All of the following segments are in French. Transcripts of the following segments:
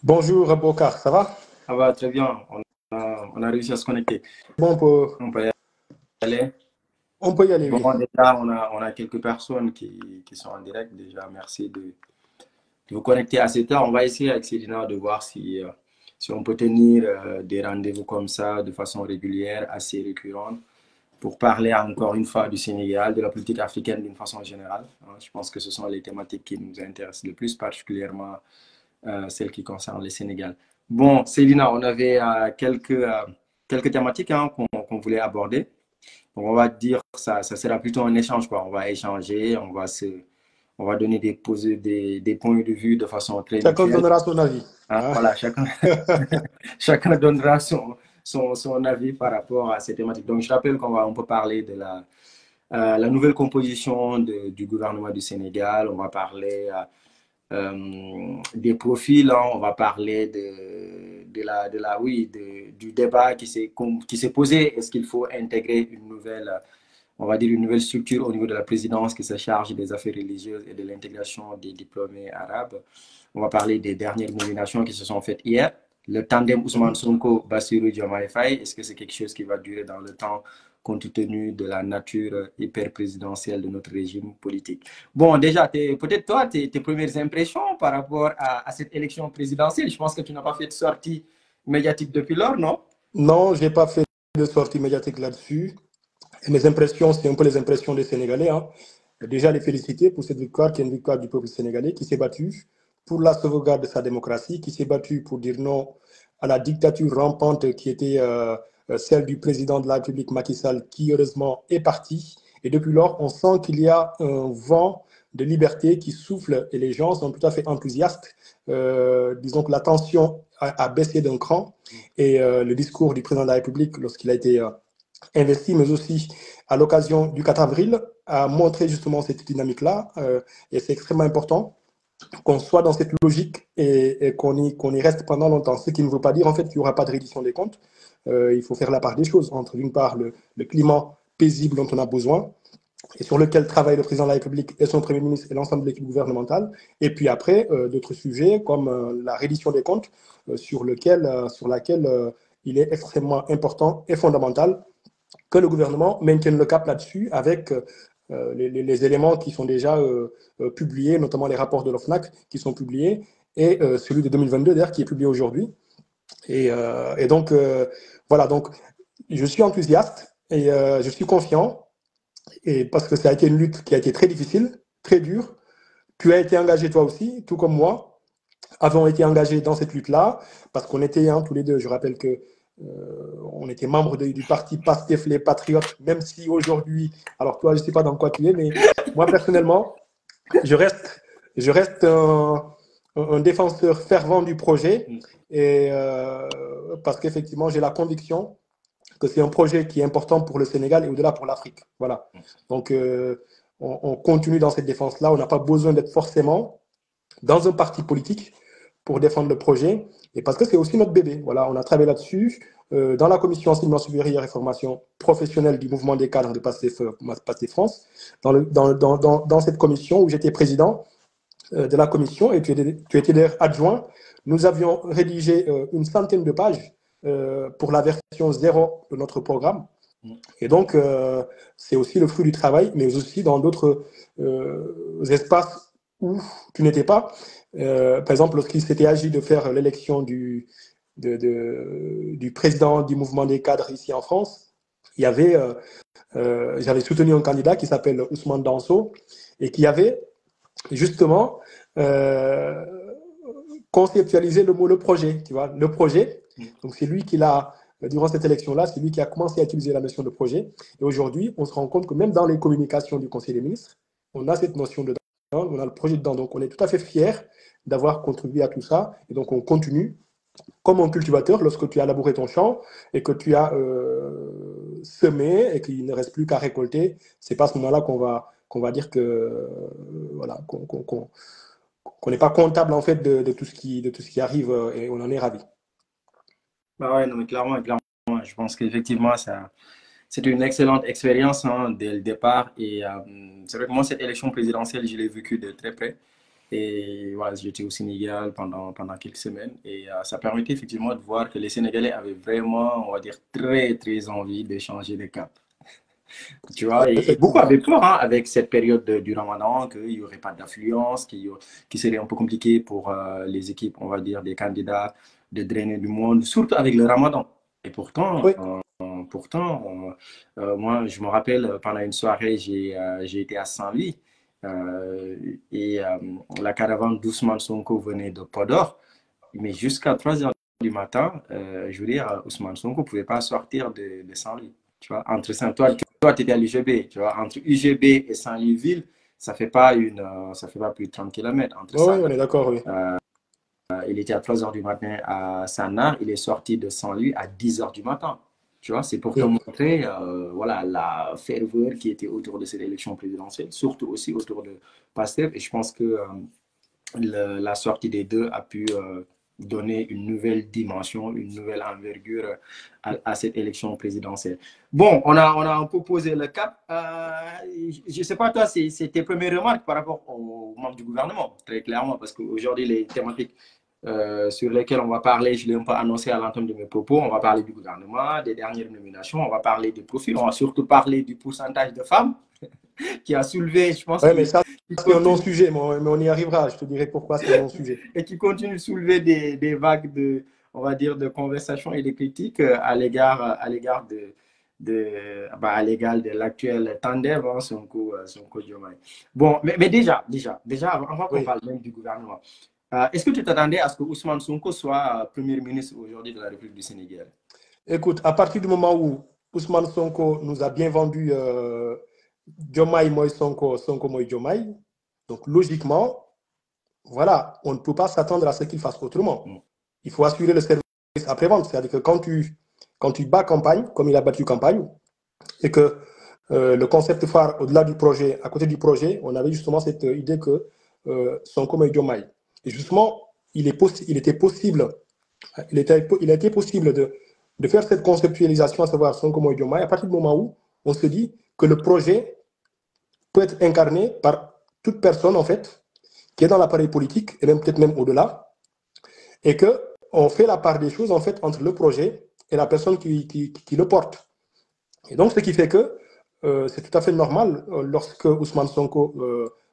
Bonjour Bokar, ça va? Ça va très bien. On a réussi à se connecter. Bon, On peut y aller. on peut y aller, Bon, oui. déjà, on a quelques personnes qui sont en direct. Déjà, merci de vous connecter à cette heure. On va essayer avec Céline de voir si on peut tenir des rendez-vous comme ça de façon régulière, assez récurrente, pour parler encore une fois du Sénégal, de la politique africaine d'une façon générale, hein. Je pense que ce sont les thématiques qui nous intéressent le plus, particulièrement celles qui concernent le Sénégal. Bon, Célina, on avait quelques thématiques hein, qu'on voulait aborder. Donc, on va dire que ça sera plutôt un échange, quoi. On va échanger, on va donner des points de vue de façon très Chacun mutuelle. donnera son avis. Hein, Hein. voilà, chacun donnera son avis par rapport à ces thématiques. Donc, je rappelle on peut parler de la nouvelle composition du gouvernement du Sénégal. On va parler des profils, hein. On va parler du débat qui s'est posé. Est-ce qu'il faut intégrer on va dire une nouvelle structure au niveau de la présidence qui se charge des affaires religieuses et de l'intégration des diplômés arabes? On va parler des dernières nominations qui se sont faites hier. Le tandem Ousmane Mhm. Sonko, Bassirou Diomaye Faye, est-ce que c'est quelque chose qui va durer dans le temps compte tenu de la nature hyper présidentielle de notre régime politique? Bon, déjà, peut-être toi, tes premières impressions par rapport à cette élection présidentielle. Je pense que tu n'as pas fait de sortie médiatique depuis lors, non? Non, je n'ai pas fait de sortie médiatique là-dessus. Et mes impressions, c'est un peu les impressions des Sénégalais. Hein. Déjà, les féliciter pour cette victoire, qui est une victoire du peuple sénégalais, qui s'est battu pour la sauvegarde de sa démocratie, qui s'est battu pour dire non à la dictature rampante qui était celle du président de la République Macky Sall, qui heureusement est parti. Et depuis lors, on sent qu'il y a un vent de liberté qui souffle et les gens sont tout à fait enthousiastes. Disons que la tension a baissé d'un cran et le discours du président de la République, lorsqu'il a été investi, mais aussi à l'occasion du 4 avril, a montré justement cette dynamique-là. Et c'est extrêmement important qu'on soit dans cette logique et qu'on y reste pendant longtemps. Ce qui ne veut pas dire en fait qu'il n'y aura pas de reddition des comptes. Il faut faire la part des choses entre d'une part le climat paisible dont on a besoin et sur lequel travaille le président de la République et son Premier ministre et l'ensemble de l'équipe gouvernementale, et puis après d'autres sujets comme la reddition des comptes sur laquelle il est extrêmement important et fondamental que le gouvernement maintienne le cap là-dessus avec les éléments qui sont déjà publiés, notamment les rapports de l'OFNAC qui sont publiés, et celui de 2022 d'ailleurs qui est publié aujourd'hui. Et donc, voilà, donc je suis enthousiaste et je suis confiant, et parce que ça a été une lutte qui a été très difficile, très dure. Tu as été engagé toi aussi, tout comme moi, avons été engagés dans cette lutte-là, parce qu'on était hein, tous les deux, je rappelle que on était membres du parti PASTEF les Patriotes, même si aujourd'hui, alors toi, je ne sais pas dans quoi tu es, mais moi personnellement, je reste, je reste un défenseur fervent du projet, et parce qu'effectivement, j'ai la conviction que c'est un projet qui est important pour le Sénégal et au-delà pour l'Afrique. Voilà. Donc, on continue dans cette défense-là. On n'a pas besoin d'être forcément dans un parti politique pour défendre le projet, et parce que c'est aussi notre bébé. Voilà, on a travaillé là-dessus dans la commission enseignement supérieur et formation professionnelle du mouvement des cadres de PASTEF France, dans cette commission où j'étais président de la commission et tu étais d'ailleurs adjoint. Nous avions rédigé une centaine de pages pour la version zéro de notre programme. Et donc, c'est aussi le fruit du travail, mais aussi dans d'autres espaces où tu n'étais pas. Par exemple, lorsqu'il s'était agi de faire l'élection du président du mouvement des cadres ici en France, il y avait, j'avais soutenu un candidat qui s'appelle Ousmane Danso et qui avait justement euh, conceptualisé le mot le projet, tu vois, le projet. Donc c'est lui qui l'a, durant cette élection-là, c'est lui qui a commencé à utiliser la notion de projet. Et aujourd'hui, on se rend compte que même dans les communications du Conseil des ministres, on a cette notion dedans, on a le projet dedans. Donc on est tout à fait fiers d'avoir contribué à tout ça. Et donc on continue comme un cultivateur lorsque tu as labouré ton champ et que tu as semé et qu'il ne reste plus qu'à récolter. C'est pas à ce moment-là qu'on va dire que voilà qu'on n'est pas comptable en fait de tout ce qui arrive et on en est ravi. Bah ouais, non, mais clairement, je pense qu'effectivement, c'était une excellente expérience hein, dès le départ. Et c'est vrai que moi, cette élection présidentielle, je l'ai vécue de très près. Et voilà, j'étais au Sénégal pendant quelques semaines. Et ça permettait effectivement de voir que les Sénégalais avaient vraiment, on va dire, très, très envie de changer de cap. Tu vois, et beaucoup Effectivement. avaient peur hein, avec cette période du Ramadan, qu'il n'y aurait pas d'affluence, qu'il serait un peu compliqué pour les équipes, on va dire, des candidats de drainer du monde, surtout avec le Ramadan. Et pourtant, Oui, moi, je me rappelle, pendant une soirée, j'ai été à Saint-Louis et la caravane d'Ousmane Sonko venait de Podor, mais jusqu'à 3 heures du matin, je veux dire, Ousmane Sonko ne pouvait pas sortir de Saint-Louis. Tu vois, entre Saint toi, tu étais à l'UGB, tu vois, entre UGB et Saint-Louis-Ville, ça fait pas plus de 30 km entre oui, ça. on est d'accord, oui. Il était à 3 heures du matin à Sannar, il est sorti de Saint-Louis à 10 heures du matin. Tu vois, c'est pour te Oui. montrer voilà, la ferveur qui était autour de cette élection présidentielle, surtout aussi autour de Pastef. Et je pense que la sortie des deux a pu donner une nouvelle dimension, une nouvelle envergure à cette élection présidentielle. Bon, on a un peu posé le cap. Je ne sais pas, toi, c'est tes premières remarques par rapport aux membres du gouvernement, très clairement, parce qu'aujourd'hui, les thématiques sur lesquelles on va parler, je l'ai un peu annoncé à l'entame de mes propos, on va parler du gouvernement, des dernières nominations, on va parler des profils, on va surtout parler du pourcentage de femmes qui a soulevé, je pense, Ouais, mais ça, qui c'est un continue non-sujet, mais on y arrivera. Je te dirai pourquoi c'est un non-sujet. et qui continue de soulever des vagues de, on va dire, de conversations et de critiques à l'égard de l'actuel tandem, hein, Sonko Diomaye. Bon, mais déjà, avant qu'on Oui. parle même du gouvernement, est-ce que tu t'attendais à ce que Ousmane Sonko soit Premier ministre aujourd'hui de la République du Sénégal? Écoute, à partir du moment où Ousmane Sonko nous a bien vendu Diomaye Moïse Sonko, Sonko Moïse Diomaye, donc logiquement, voilà, on ne peut pas s'attendre à ce qu'il fasse autrement. Il faut assurer le service après-vente. C'est-à-dire que quand tu bats campagne, comme il a battu campagne, et que le concept phare, au-delà du projet, à côté du projet, on avait justement cette idée que Sonko Moïse Diomaye. Et justement, il était possible, il a été possible de faire cette conceptualisation, à savoir Sonko Moïse Diomaye, à partir du moment où on se dit que le projet peut être incarné par toute personne, en fait, qui est dans l'appareil politique, et même peut-être même au-delà, et qu'on fait la part des choses, en fait, entre le projet et la personne qui le porte. Et donc, ce qui fait que c'est tout à fait normal, lorsque Ousmane Sonko,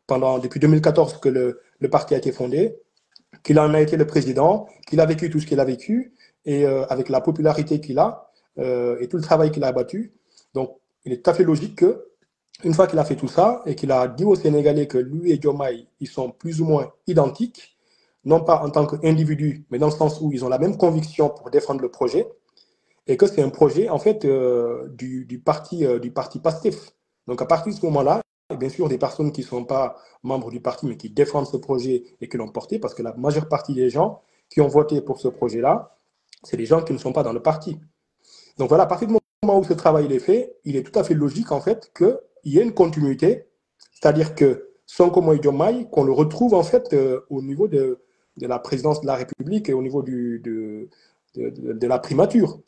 depuis 2014 que le parti a été fondé, qu'il en a été le président, qu'il a vécu tout ce qu'il a vécu, et avec la popularité qu'il a, et tout le travail qu'il a abattu. Donc, il est tout à fait logique que, une fois qu'il a fait tout ça, et qu'il a dit aux Sénégalais que lui et Diomaye, ils sont plus ou moins identiques, non pas en tant qu'individus, mais dans le sens où ils ont la même conviction pour défendre le projet, et que c'est un projet, en fait, du parti PASTEF. Donc, à partir de ce moment-là, et bien sûr, des personnes qui ne sont pas membres du parti, mais qui défendent ce projet et qui l'ont porté, parce que la majeure partie des gens qui ont voté pour ce projet-là, c'est des gens qui ne sont pas dans le parti. Donc voilà, à partir du moment où ce travail est fait, il est tout à fait logique, en fait, qu'il y ait une continuité, c'est-à-dire que Sonko Moïse Diomaye, qu'on le retrouve, en fait, au niveau de la présidence de la République et au niveau de la primature.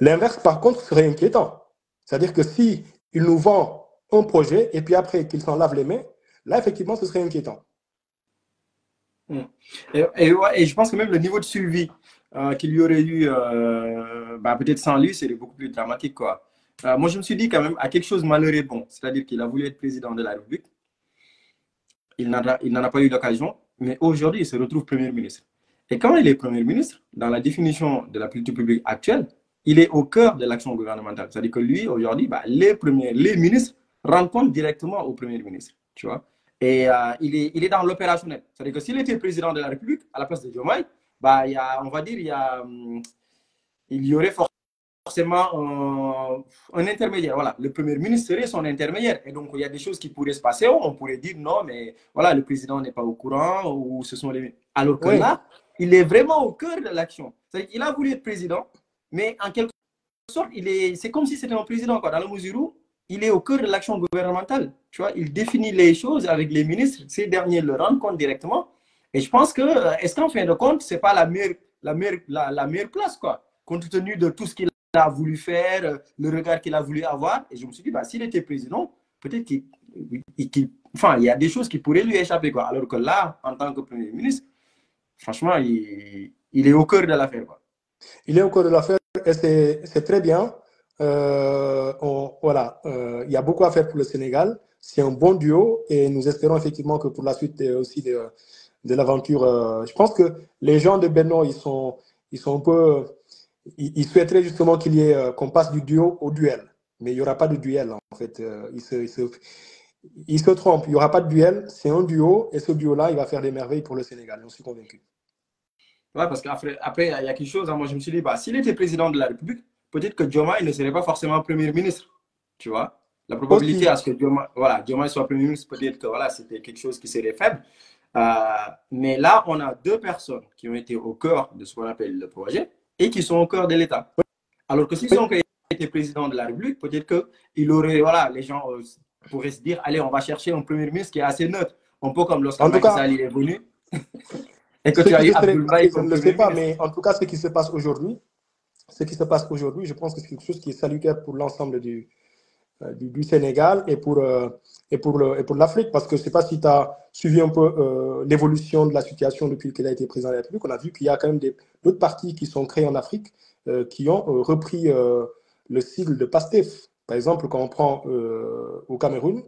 L'inverse, par contre, serait inquiétant. C'est-à-dire que si il nous vend un projet et puis après qu'il s'en lave les mains, là, effectivement, ce serait inquiétant. Et je pense que même le niveau de suivi qu'il y aurait eu, peut-être sans lui, c'est beaucoup plus dramatique, quoi. Moi, je me suis dit quand même à quelque chose malheureux, bon, c'est-à-dire qu'il a voulu être président de la République, il n'en a pas eu l'occasion, mais aujourd'hui, il se retrouve Premier ministre. Et quand il est Premier ministre, dans la définition de la politique publique actuelle, il est au cœur de l'action gouvernementale. C'est-à-dire que lui, aujourd'hui, les ministres rendent compte directement au Premier ministre, tu vois. Et il est dans l'opérationnel. C'est-à-dire que s'il était président de la République, à la place de Diomaye, on va dire, il y aurait forcément un intermédiaire. Voilà, le Premier ministre serait son intermédiaire. Et donc, il y a des choses qui pourraient se passer. On pourrait dire non, mais voilà, le président n'est pas au courant ou ce sont les... Alors que Oui, là, il est vraiment au cœur de l'action. C'est-à-dire qu'il a voulu être président, mais en quelque sorte, c'est comme si c'était un président, quoi, dans la mesure où il est au cœur de l'action gouvernementale. Tu vois, il définit les choses avec les ministres. Ces derniers le rendent compte directement. Et je pense que, est-ce qu'en fin de compte, ce n'est pas la meilleure place, quoi, compte tenu de tout ce qu'il a voulu faire, le regard qu'il a voulu avoir. Et je me suis dit, s'il était président, peut-être qu'il enfin, il y a des choses qui pourraient lui échapper, quoi. Alors que là, en tant que Premier ministre, franchement, il est au cœur de l'affaire, quoi. Il est au cœur de l'affaire et c'est très bien. Voilà, il y a beaucoup à faire pour le Sénégal. C'est un bon duo et nous espérons effectivement que pour la suite aussi de l'aventure, je pense que les gens de Benno, ils sont un peu, ils souhaiteraient justement qu'il y ait, qu'on passe du duo au duel. Mais il n'y aura pas de duel en fait. Ils se trompent. Il n'y aura pas de duel. C'est un duo et ce duo-là, il va faire des merveilles pour le Sénégal. J'en suis convaincu. Ouais, parce qu'après, il y a quelque chose, hein, moi je me suis dit, bah, s'il était président de la République, peut-être que Diomaye ne serait pas forcément Premier ministre, tu vois. La probabilité Aussi, à ce que Diomaye soit Premier ministre, peut-être que voilà, c'était quelque chose qui serait faible. Mais là, on a deux personnes qui ont été au cœur de ce qu'on appelle le projet et qui sont au cœur de l'État. Alors que si son père était président de la République, peut-être qu'il aurait, voilà, les gens pourraient se dire, allez, on va chercher un Premier ministre qui est assez neutre. Un peu comme lorsque en tout Macky cas, Sall est venu et que ce tu as qui eu se serait Abdoul Mbaye passé, je comme ne le sais Premier pas, ministre. mais en tout cas, ce qui se passe aujourd'hui, je pense que c'est quelque chose qui est salutaire pour l'ensemble du Sénégal et pour l'Afrique, parce que je ne sais pas si tu as suivi un peu l'évolution de la situation depuis qu'il a été président de la République. On a vu qu'il y a quand même d'autres partis qui sont créés en Afrique qui ont repris le sigle de PASTEF. Par exemple, quand on prend au Cameroun,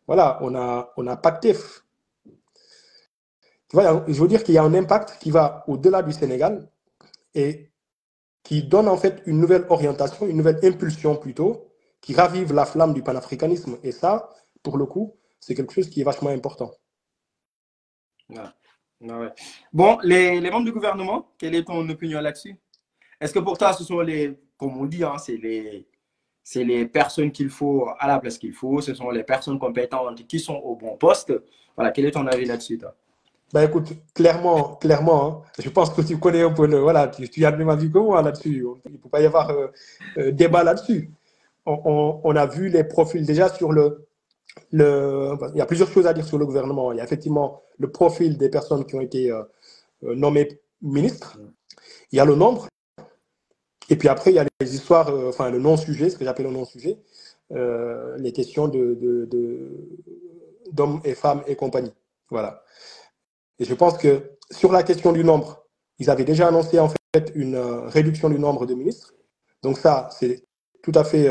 voilà, on a PACTEF. Tu vois, je veux dire qu'il y a un impact qui va au-delà du Sénégal et qui donne en fait une nouvelle orientation, une nouvelle impulsion plutôt, qui ravive la flamme du panafricanisme. Et ça, pour le coup, c'est quelque chose qui est vachement important. Ouais. Ouais. Bon, les membres du gouvernement, quelle est ton opinion là-dessus? Est-ce que pour toi, ce sont comme on dit, hein, c'est les personnes qu'il faut à la place qu'il faut, ce sont les personnes compétentes qui sont au bon poste? Voilà, quel est ton avis là-dessus, toi? Ben écoute, clairement, hein, je pense que tu connais un peu voilà, tu as le même avis que moi là-dessus. Il ne peut pas y avoir débat là-dessus. On a vu les profils déjà sur il y a plusieurs choses à dire sur le gouvernement. Il y a effectivement le profil des personnes qui ont été nommées ministres. Il y a le nombre. Et puis après, il y a les histoires, enfin le non-sujet, ce que j'appelle le non-sujet, les questions d'hommes et femmes et compagnie. Voilà. Et je pense que sur la question du nombre, ils avaient déjà annoncé en fait une réduction du nombre de ministres. Donc ça, c'est tout à fait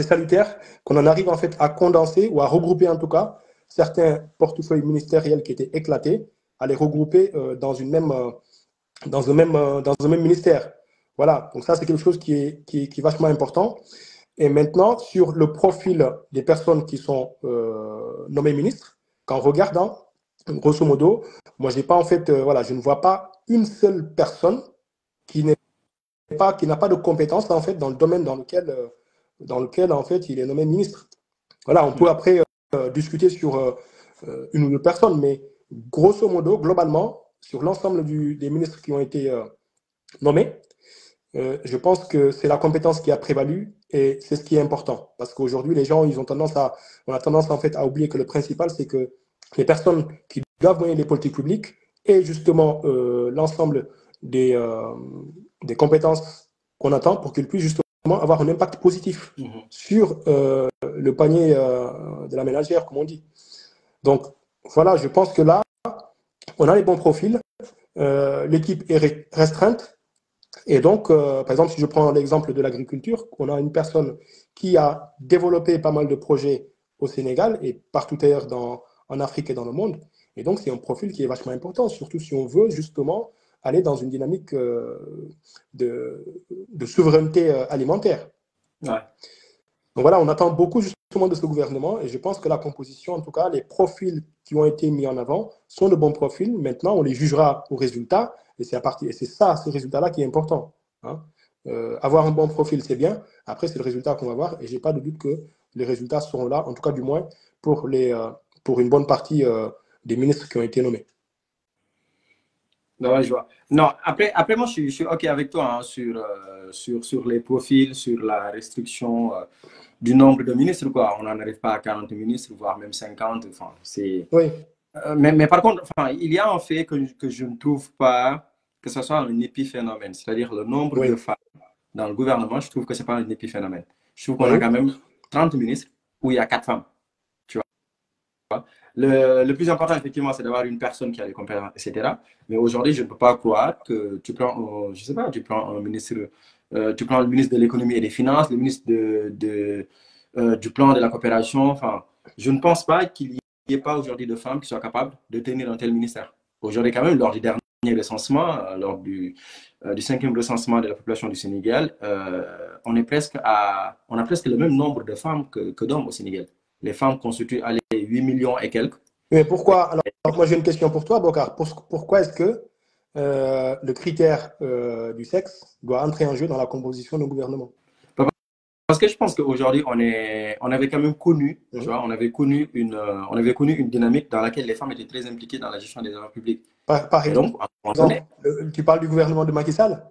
salutaire qu'on en arrive en fait à condenser ou à regrouper en tout cas certains portefeuilles ministériels qui étaient éclatés, à les regrouper dans un même ministère. Voilà, donc ça c'est quelque chose qui est vachement important. Et maintenant, sur le profil des personnes qui sont nommées ministres, qu'en regardant, grosso modo, moi j'ai pas en fait, voilà, je ne vois pas une seule personne qui n'a pas de compétences en fait dans le domaine dans lequel en fait il est nommé ministre. Voilà, on peut après discuter sur une ou deux personnes, mais grosso modo, globalement, sur l'ensemble des ministres qui ont été nommés, je pense que c'est la compétence qui a prévalu et c'est ce qui est important. Parce qu'aujourd'hui, les gens, on a tendance en fait à oublier que le principal, c'est que les personnes qui doivent mener les politiques publiques aient justement l'ensemble des compétences qu'on attend pour qu'ils puissent justement avoir un impact positif sur le panier de la ménagère, comme on dit. Donc, voilà, je pense que là, on a les bons profils, l'équipe est restreinte, et donc, par exemple, si je prends l'exemple de l'agriculture, on a une personne qui a développé pas mal de projets au Sénégal et partout ailleurs en Afrique et dans le monde. Et donc, c'est un profil qui est vachement important, surtout si on veut justement aller dans une dynamique de souveraineté alimentaire. Ouais. Donc voilà, on attend beaucoup justement de ce gouvernement et je pense que la composition, en tout cas, les profils qui ont été mis en avant sont de bons profils. Maintenant, on les jugera au résultat et c'est ça, ce résultat-là qui est important. Hein. Avoir un bon profil, c'est bien. Après, c'est le résultat qu'on va voir et je n'ai pas de doute que les résultats seront là, en tout cas du moins pour une bonne partie des ministres qui ont été nommés. Non, je vois. Non, après moi, je suis OK avec toi hein, sur les profils, sur la restriction du nombre de ministres. Quoi. On n'en arrive pas à 40 ministres, voire même 50. Enfin, oui. Mais par contre, enfin, il y a un fait que je ne trouve pas que ce soit un épiphénomène, c'est-à-dire le nombre Oui. de femmes dans le gouvernement, je trouve que ce n'est pas un épiphénomène. Je trouve qu'on a Oui. quand même 30 ministres où il y a 4 femmes. Le plus important, effectivement, c'est d'avoir une personne qui a les compétences, etc. Mais aujourd'hui, je ne peux pas croire que tu prends, je sais pas, tu prends un ministre, tu prends le ministre de l'économie et des finances, le ministre du plan de la coopération. Enfin, je ne pense pas qu'il n'y ait pas aujourd'hui de femmes qui soient capables de tenir un tel ministère. Aujourd'hui, quand même, lors du dernier recensement, lors du 5e recensement de la population du Sénégal, on a presque le même nombre de femmes que d'hommes au Sénégal. Les femmes constituent allez, 8 millions et quelques. Mais pourquoi? Alors, moi, j'ai une question pour toi, Bokar. Pourquoi est-ce que le critère du sexe doit entrer en jeu dans la composition du gouvernement? Parce que je pense qu'aujourd'hui, on avait quand même connu, tu vois, on avait connu une dynamique dans laquelle les femmes étaient très impliquées dans la gestion des affaires publiques. Par Et exemple, donc, à un moment donné, tu parles du gouvernement de Macky Sall?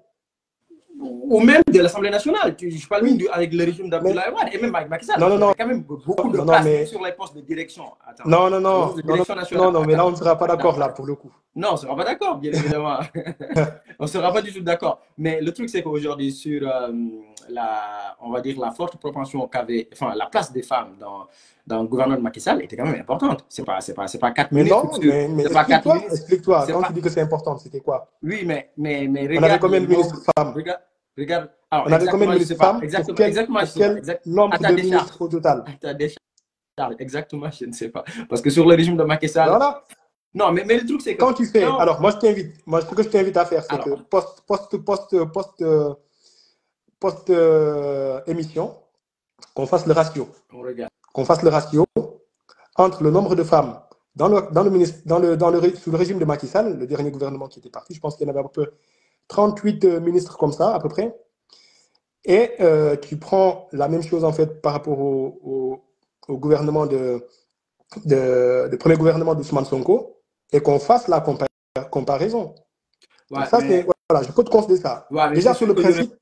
ou même de l'Assemblée nationale. Je parle même avec le régime d'Abdoulaye Wade et même avec Macky Sall. Non, non, Il y non. avait quand même beaucoup de Non, place mais... sur les postes de direction. Attends. Non, non, non. De Non, direction nationale. non, mais là, on ne sera pas d'accord, là, pour le coup. Non, on ne sera pas d'accord, bien évidemment. On ne sera pas du tout d'accord. Mais le truc, c'est qu'aujourd'hui, sur on va dire, la forte propension qu'avait, enfin, la place des femmes dans le gouvernement de Macky Sall était quand même importante. C'est pas 4 Mais ministres. non, mais explique-toi. Quand tu dis que c'est important, c'était quoi? Oui, mais regarde. On avait combien de ministres femmes? Regarde. Alors, on avait combien de ministres femmes? Exactement. Pour quel nombre de ministres au total? Exactement, je ne sais pas. Parce que sur le régime de Macky Sall. Voilà. Non, mais le truc, c'est que. Quand tu fais. Non. Alors, moi, ce que je t'invite à faire, c'est que post-émission, qu'on fasse le ratio. Qu'on fasse le ratio entre le nombre de femmes sous le régime de Macky Sall, le dernier gouvernement qui était parti. Je pense qu'il y en avait à peu près 38 ministres comme ça, à peu près. Et tu prends la même chose, en fait, par rapport au gouvernement le premier gouvernement d'Ousmane Sonko, et qu'on fasse la comparaison. Ouais, ça, voilà, je peux te concéder ça. Ouais, déjà, sur le principe.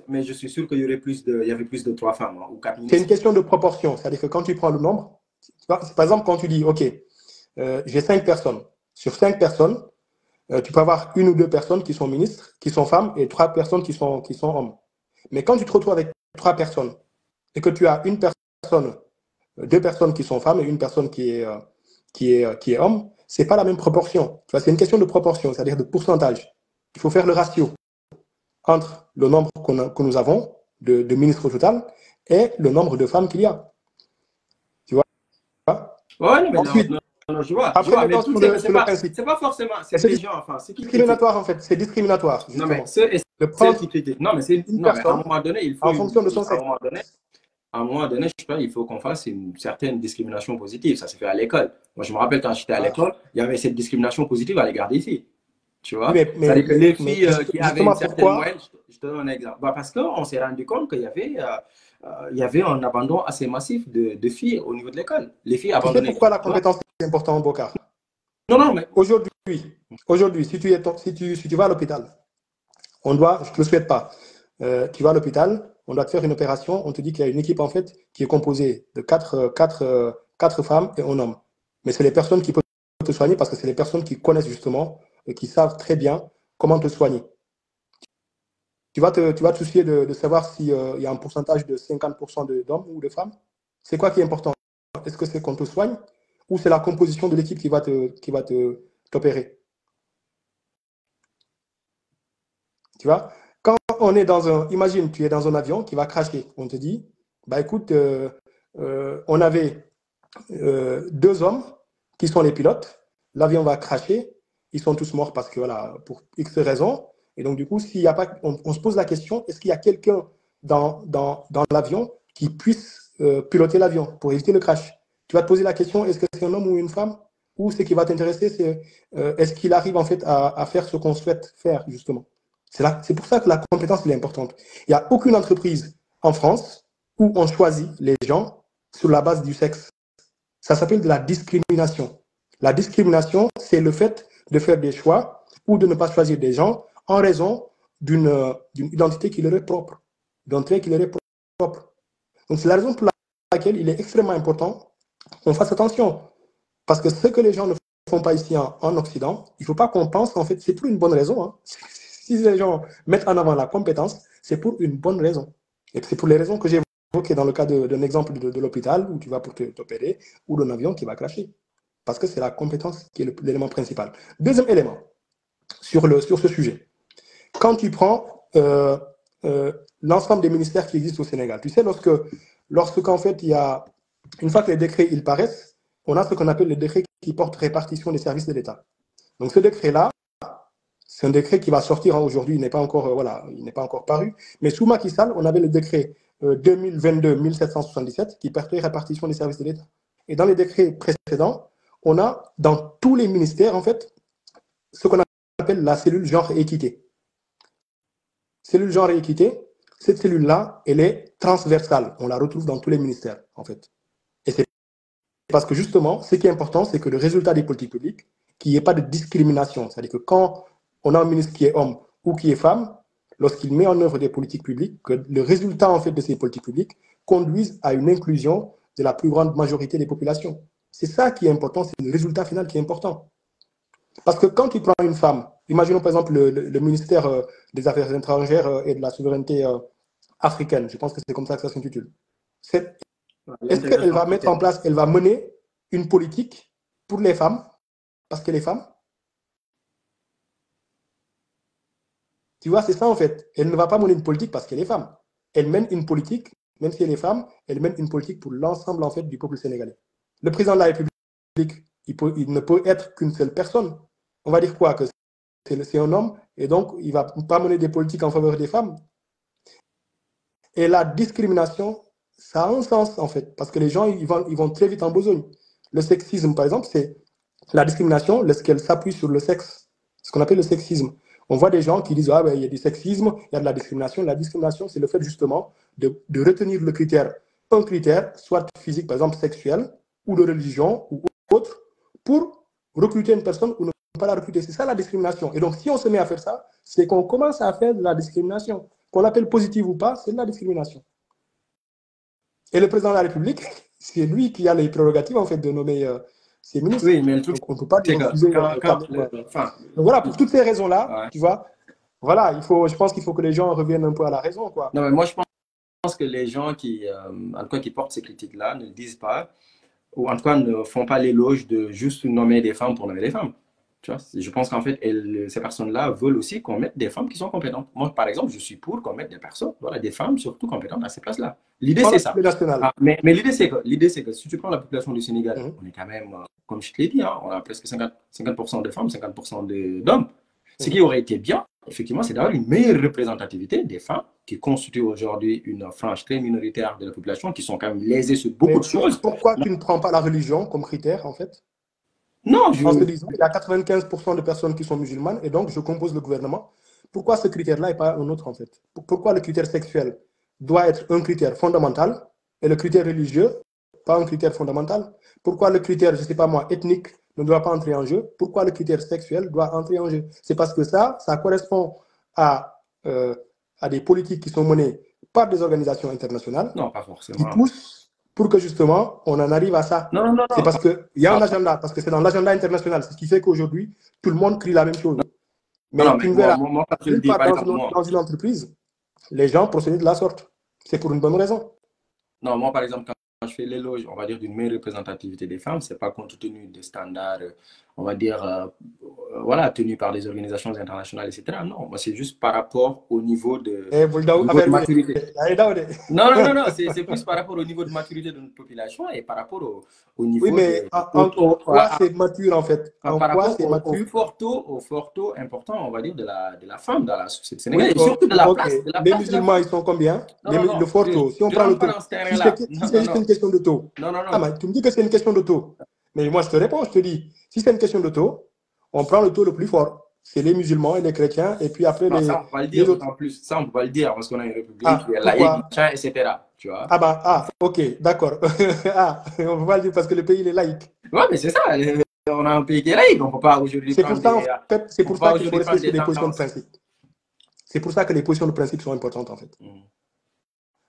Mais je suis sûr qu'il y aurait il y avait plus de 3 femmes, hein, ou 4 ministres. C'est une question de proportion. C'est-à-dire que quand tu prends le nombre, par exemple, quand tu dis, OK, j'ai 5 personnes. Sur 5 personnes, tu peux avoir 1 ou 2 personnes qui sont ministres, qui sont femmes, et 3 personnes qui sont hommes. Mais quand tu te retrouves avec 3 personnes, et que tu as 2 personnes qui sont femmes et 1 personne qui est homme, c'est pas la même proportion. C'est une question de proportion, c'est-à-dire de pourcentage. Il faut faire le ratio entre le nombre que nous avons de ministres au total et le nombre de femmes qu'il y a. Tu vois? Ouais, mais ensuite, non, je vois. Après, c'est pas forcément. C'est les gens, enfin. C'est discriminatoire, en fait. C'est discriminatoire. Justement. Non, mais ceux qui critiquent. Non, mais c'est une personne. À un moment donné, il faut. En fonction de son sexe. À un moment donné, je pense qu'il faut qu'on fasse une certaine discrimination positive. Ça s'est fait à l'école. Moi, je me rappelle quand j'étais à l'école, il y avait cette discrimination positive à l'égard des filles. Tu vois? C'est-à-dire que les filles qui avaient une certaine moyenne, je te donne un exemple. Parce qu'on s'est rendu compte qu'il y avait un abandon assez massif de filles au niveau de l'école. Les filles abandonnées. Tu sais pourquoi la compétence est importante, Bokar? Non, mais. Aujourd'hui, si tu vas à l'hôpital, je ne te le souhaite pas, tu vas à l'hôpital, on doit te faire une opération, on te dit qu'il y a une équipe, en fait, qui est composée de 4 femmes et un homme. Mais c'est les personnes qui peuvent te soigner parce que c'est les personnes qui connaissent justement, et qui savent très bien comment te soigner. Tu vas te soucier de savoir s'il y a un pourcentage de 50% d'hommes ou de femmes. C'est quoi qui est important? Est-ce que c'est qu'on te soigne ou c'est la composition de l'équipe qui va t'opérer? Tu vois? Quand on est imagine, tu es dans un avion qui va cracher. On te dit, bah écoute, on avait 2 hommes qui sont les pilotes. L'avion va cracher. Ils sont tous morts parce que, voilà, pour X raisons. Et donc, du coup, s'il y a pas, on se pose la question, est-ce qu'il y a quelqu'un dans l'avion qui puisse piloter l'avion pour éviter le crash? Tu vas te poser la question, est-ce que c'est un homme ou une femme? Ou ce qui va t'intéresser, c'est est-ce qu'il arrive en fait à faire ce qu'on souhaite faire, justement? C'est pour ça que la compétence est importante. Il n'y a aucune entreprise en France où on choisit les gens sur la base du sexe. Ça s'appelle de la discrimination. La discrimination, c'est le fait de faire des choix ou de ne pas choisir des gens en raison d'une identité qui leur est propre, d'un trait qui leur est propre. Donc, c'est la raison pour laquelle il est extrêmement important qu'on fasse attention. Parce que ce que les gens ne font pas ici en Occident, il ne faut pas qu'on pense, en fait, c'est pour une bonne raison. Hein. Si les gens mettent en avant la compétence, c'est pour une bonne raison. Et c'est pour les raisons que j'ai évoquées dans le cas d'un exemple de l'hôpital où tu vas pour t'opérer ou d'un avion qui va cracher. parce que c'est la compétence qui est l'élément principal. Deuxième élément sur ce sujet. Quand tu prends l'ensemble des ministères qui existent au Sénégal, tu sais, lorsqu'en fait, une fois que les décrets ils paraissent, on a ce qu'on appelle le décret qui porte répartition des services de l'État. Donc ce décret-là, c'est un décret qui va sortir aujourd'hui, il n'est pas encore, il n'est pas encore paru. Mais sous Macky Sall, on avait le décret 2022-1777 qui portait répartition des services de l'État. Et dans les décrets précédents, on a dans tous les ministères, en fait, ce qu'on appelle la cellule genre et équité. Cellule genre et équité, cette cellule-là, elle est transversale. On la retrouve dans tous les ministères, en fait. Et c'est parce que justement, ce qui est important, c'est que le résultat des politiques publiques, qu'il n'y ait pas de discrimination. C'est-à-dire que quand on a un ministre qui est homme ou qui est femme, lorsqu'il met en œuvre des politiques publiques, que le résultat en fait de ces politiques publiques conduise à une inclusion de la plus grande majorité des populations. C'est ça qui est important, c'est le résultat final qui est important. Parce que quand tu prends une femme, imaginons par exemple le ministère des Affaires étrangères et de la souveraineté africaine, je pense que c'est comme ça que ça s'intitule. Est-ce qu'elle va mettre en place, elle va mener une politique pour les femmes, parce que les femmes, tu vois, c'est ça en fait. Elle ne va pas mener une politique parce qu'elle est femme. Elle mène une politique, même si elle est femme, elle mène une politique pour l'ensemble en fait du peuple sénégalais. Le président de la République, il ne peut être qu'une seule personne. On va dire quoi? Que c'est un homme et donc il ne va pas mener des politiques en faveur des femmes. Et la discrimination, ça a un sens en fait, parce que les gens ils vont très vite en besogne. Le sexisme, par exemple, c'est la discrimination lorsqu'elle s'appuie sur le sexe, ce qu'on appelle le sexisme. On voit des gens qui disent ah ben, il y a du sexisme, il y a de la discrimination. La discrimination, c'est le fait justement de retenir le critère, un critère, soit physique, par exemple sexuel, ou de religion, ou autre, pour recruter une personne ou ne pas la recruter. C'est ça la discrimination. Et donc, si on se met à faire ça, c'est qu'on commence à faire de la discrimination. Qu'on l'appelle positive ou pas, c'est de la discrimination. Et le président de la République, c'est lui qui a les prérogatives en fait de nommer ses ministres. Oui, mais le truc, donc, on ne peut pas lui refuser. Donc voilà, pour toutes ces raisons-là, ouais. Tu vois, voilà, je pense qu'il faut que les gens reviennent un peu à la raison, quoi. Non, mais moi, je pense que les gens qui, en tout cas, qui portent ces critiques-là ne disent pas, ou en tout cas ne font pas l'éloge de juste nommer des femmes pour nommer des femmes. Tu vois, je pense qu'en fait, ces personnes-là veulent aussi qu'on mette des femmes qui sont compétentes. Moi, par exemple, je suis pour qu'on mette des personnes, voilà, des femmes surtout compétentes à ces places-là. L'idée, c'est ça. Ah, mais l'idée, c'est que si tu prends la population du Sénégal, on est quand même, comme je te l'ai dit, hein, on a presque 50% de femmes, 50% d'hommes. Ce qui aurait été bien, effectivement, c'est d'avoir une meilleure représentativité des femmes qui constituent aujourd'hui une frange très minoritaire de la population, qui sont quand même lésées sur beaucoup de choses. Pourquoi tu ne prends pas la religion comme critère, en fait? Non, en se disant qu'il y a 95% de personnes qui sont musulmanes et donc je compose le gouvernement. Pourquoi ce critère-là et pas un autre en fait? Pourquoi le critère sexuel doit être un critère fondamental et le critère religieux pas un critère fondamental? Pourquoi le critère, je ne sais pas moi, ethnique ne doit pas entrer en jeu? Pourquoi le critère sexuel doit entrer en jeu? C'est parce que ça correspond à des politiques qui sont menées par des organisations internationales. Non, pas forcément. Qui poussent pour que justement on en arrive à ça. Non. C'est parce qu'il y a un agenda, parce que c'est dans l'agenda international. C'est ce qui fait qu'aujourd'hui, tout le monde crie la même chose. Mais tu ne verras pas dans une entreprise, les gens procéder de la sorte. C'est pour une bonne raison. Non, moi par exemple, quand je fais l'éloge, on va dire, d'une meilleure représentativité des femmes, c'est pas compte tenu des standards, on va dire, voilà, tenus par des organisations internationales, etc. Non, moi c'est juste par rapport au niveau de maturité. Non, c'est plus par rapport au niveau de maturité de notre population et par rapport au niveau. Oui, mais en quoi c'est mature en fait? Par rapport au fort taux important, on va dire, de la femme dans la société sénégalaise. Et surtout de la place. Les musulmans, ils sont combien? Le fort taux. Si on prend le taux, si c'est juste une question de taux. Non. Ah, mais tu me dis que c'est une question de taux. Mais moi, je te réponds, je te dis, si c'est une question de taux, on prend le taux le plus fort. C'est les musulmans et les chrétiens, et puis après les. Ça, on peut pas le dire en plus. Ça, on peut pas le dire parce qu'on a une république qui est laïque, etc. Tu vois? Ok, d'accord. On peut pas le dire parce que le pays il est laïque. Ouais, mais c'est ça. On a un pays qui est laïque, on peut pas aujourd'hui. C'est pour ça, en fait, c'est pour ça qu'il faut rester sur les positions de principe. C'est pour ça que les positions de principe sont importantes, en fait.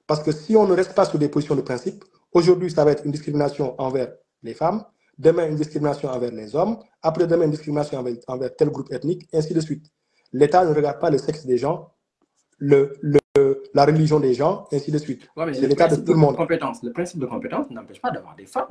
Parce que si on ne reste pas sur des positions de principe, aujourd'hui, ça va être une discrimination envers les femmes, demain, une discrimination envers les hommes, après-demain, une discrimination envers tel groupe ethnique, ainsi de suite. L'État ne regarde pas le sexe des gens, le la religion des gens, ainsi de suite. Ouais, c'est l'état de tout le monde. Le principe de compétence n'empêche pas d'avoir des femmes,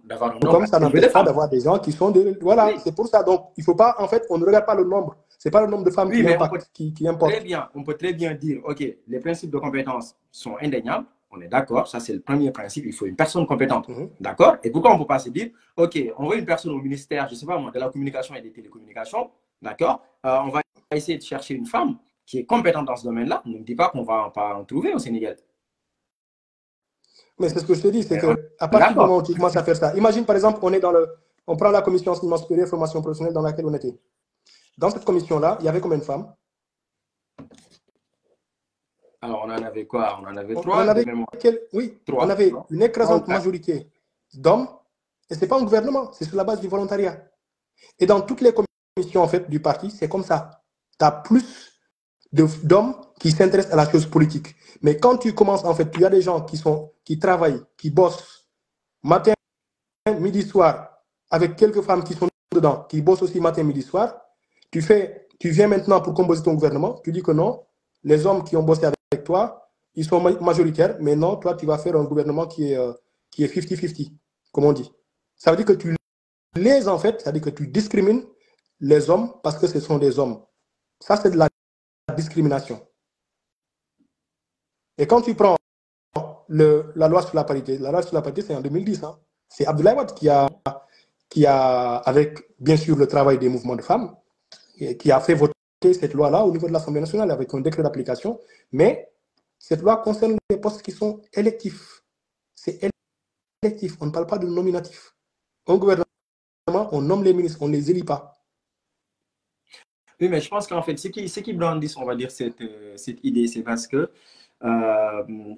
d'avoir un nombre. Comme ça n'empêche pas d'avoir des gens qui sont de... Voilà, oui. C'est pour ça. Donc, il ne faut pas, en fait, on ne regarde pas le nombre. Ce n'est pas le nombre de femmes qui impacte, qui importe. On peut très bien dire, OK, les principes de compétence sont indéniables. On est d'accord, ça c'est le premier principe, il faut une personne compétente. D'accord? Et pourquoi on ne peut pas se dire, OK, on veut une personne au ministère, je ne sais pas moi, de la communication et des télécommunications, d'accord? On va essayer de chercher une femme qui est compétente dans ce domaine-là. Ne me dis pas qu'on ne va pas en trouver au Sénégal. Mais c'est ce que je te dis, c'est qu'à partir du moment où tu commences à faire ça, imagine par exemple, on prend la commission enseignement supérieur, formation professionnelle dans laquelle on était. Dans cette commission-là, il y avait combien de femmes? Alors, on en avait quoi? On en avait trois. Oui, on avait une écrasante majorité d'hommes, et ce n'est pas un gouvernement, c'est sur la base du volontariat. Et dans toutes les commissions en fait, du parti, c'est comme ça. Tu as plus d'hommes qui s'intéressent à la chose politique. Mais quand tu commences, en fait, il y a des gens qui travaillent, qui bossent matin, midi, soir, avec quelques femmes qui sont dedans, qui bossent aussi matin, midi, soir. Tu viens maintenant pour composer ton gouvernement, tu dis que non, les hommes qui ont bossé avec toi, ils sont majoritaires, mais non, toi, tu vas faire un gouvernement qui est 50-50, comme on dit. Ça veut dire que tu les, en fait, ça veut dire que tu discrimines les hommes parce que ce sont des hommes. Ça, c'est de la discrimination. Et quand tu prends la loi sur la parité c'est en 2010. Hein. C'est Abdoulaye Wade qui a, avec bien sûr le travail des mouvements de femmes, qui a fait voter cette loi-là au niveau de l'Assemblée nationale avec un décret d'application. Mais cette loi concerne les postes qui sont électifs. C'est électif, on ne parle pas de nominatif. Un gouvernement, on nomme les ministres, on ne les élit pas. Oui, mais je pense qu'en fait, ce qui brandissent, on va dire, cette idée, c'est parce que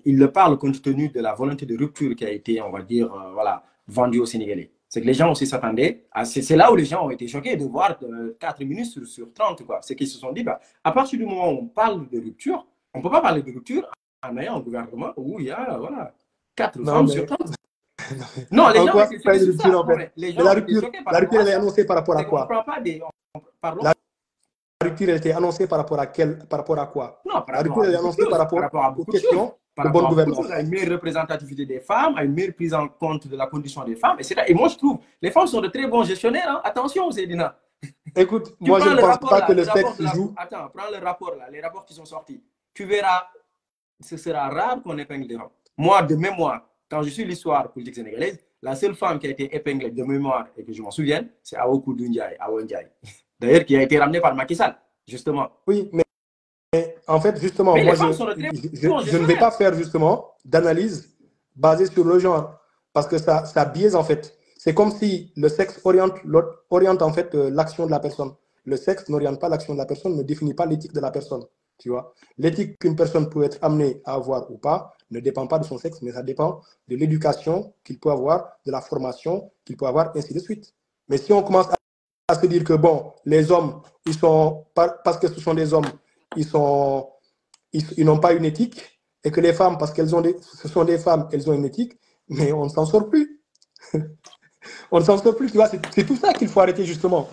il le parle compte tenu de la volonté de rupture qui a été, on va dire, voilà, vendue aux Sénégalais. C'est que les gens aussi s'attendaient. C'est là où les gens ont été choqués de voir 4 minutes sur 30. C'est qu'ils se sont dit, bah, à partir du moment où on parle de rupture, on ne peut pas parler de rupture en ayant un gouvernement où il y a voilà, 4 femmes sur 30. Non, les gens étaient choqués sur ça. En fait. La rupture, elle est annoncée par rapport à quoi? Pardon? La rupture elle était annoncée par rapport à quoi? Non, la rupture elle est annoncée par rapport aux questions de bonne gouvernance. À une meilleure représentativité des femmes, à une meilleure prise en compte de la condition des femmes, etc. Et moi, je trouve, les femmes sont de très bons gestionnaires. Hein. Attention, Zédina. Écoute, moi, je ne pense pas que le sexe joue. Attends, prends le rapport là, les rapports qui sont sortis. Tu verras, ce sera rare qu'on épingle des femmes. Moi, de mémoire, quand je suis l'histoire politique sénégalaise, la seule femme qui a été épinglée de mémoire et que je m'en souvienne, c'est Awa Koudou Ndiaye, Awa Ndiaye. D'ailleurs, qui a été ramenée par Macky Sall, justement. Oui, mais en fait, justement, moi, je ne vais pas faire justement d'analyse basée sur le genre, parce que ça biaise en fait. C'est comme si le sexe oriente en fait l'action de la personne. Le sexe n'oriente pas l'action de la personne, ne définit pas l'éthique de la personne. Tu vois, l'éthique qu'une personne peut être amenée à avoir ou pas ne dépend pas de son sexe, mais ça dépend de l'éducation qu'il peut avoir, de la formation qu'il peut avoir, ainsi de suite. Mais si on commence à se dire que bon, les hommes, ils sont parce que ce sont des hommes, ils n'ont pas une éthique, et que les femmes, parce ce sont des femmes, elles ont une éthique, mais on ne s'en sort plus. On ne s'en sort plus, tu vois, c'est tout ça qu'il faut arrêter justement.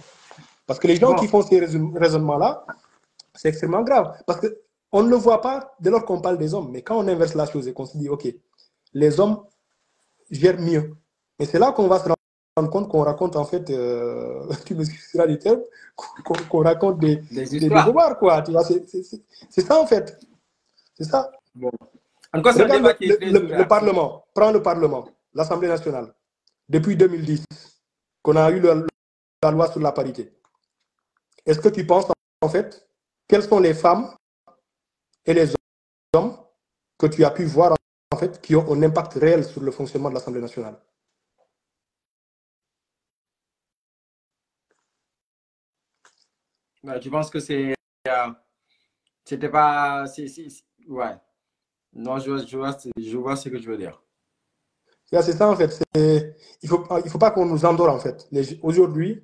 Parce que les gens qui font ces raisonnements-là, c'est extrêmement grave. Parce qu'on ne le voit pas dès lors qu'on parle des hommes, mais quand on inverse la chose et qu'on se dit, ok, les hommes gèrent mieux. Mais c'est là qu'on va se rendre compte qu'on raconte en fait, tu m'excuseras du terme, qu'on raconte des devoirs, quoi. Tu vois, c'est ça en fait. C'est ça. Bon. En quoi, regarde le Parlement, prends le Parlement, l'Assemblée nationale, depuis 2010, qu'on a eu la loi sur la parité. Est-ce que tu penses en fait, quelles sont les femmes et les hommes que tu as pu voir en fait qui ont un impact réel sur le fonctionnement de l'Assemblée nationale? Tu penses que c'était pas... Ouais. Non, je vois ce que tu veux dire. C'est ça en fait. Il faut pas qu'on nous endort en fait. Aujourd'hui,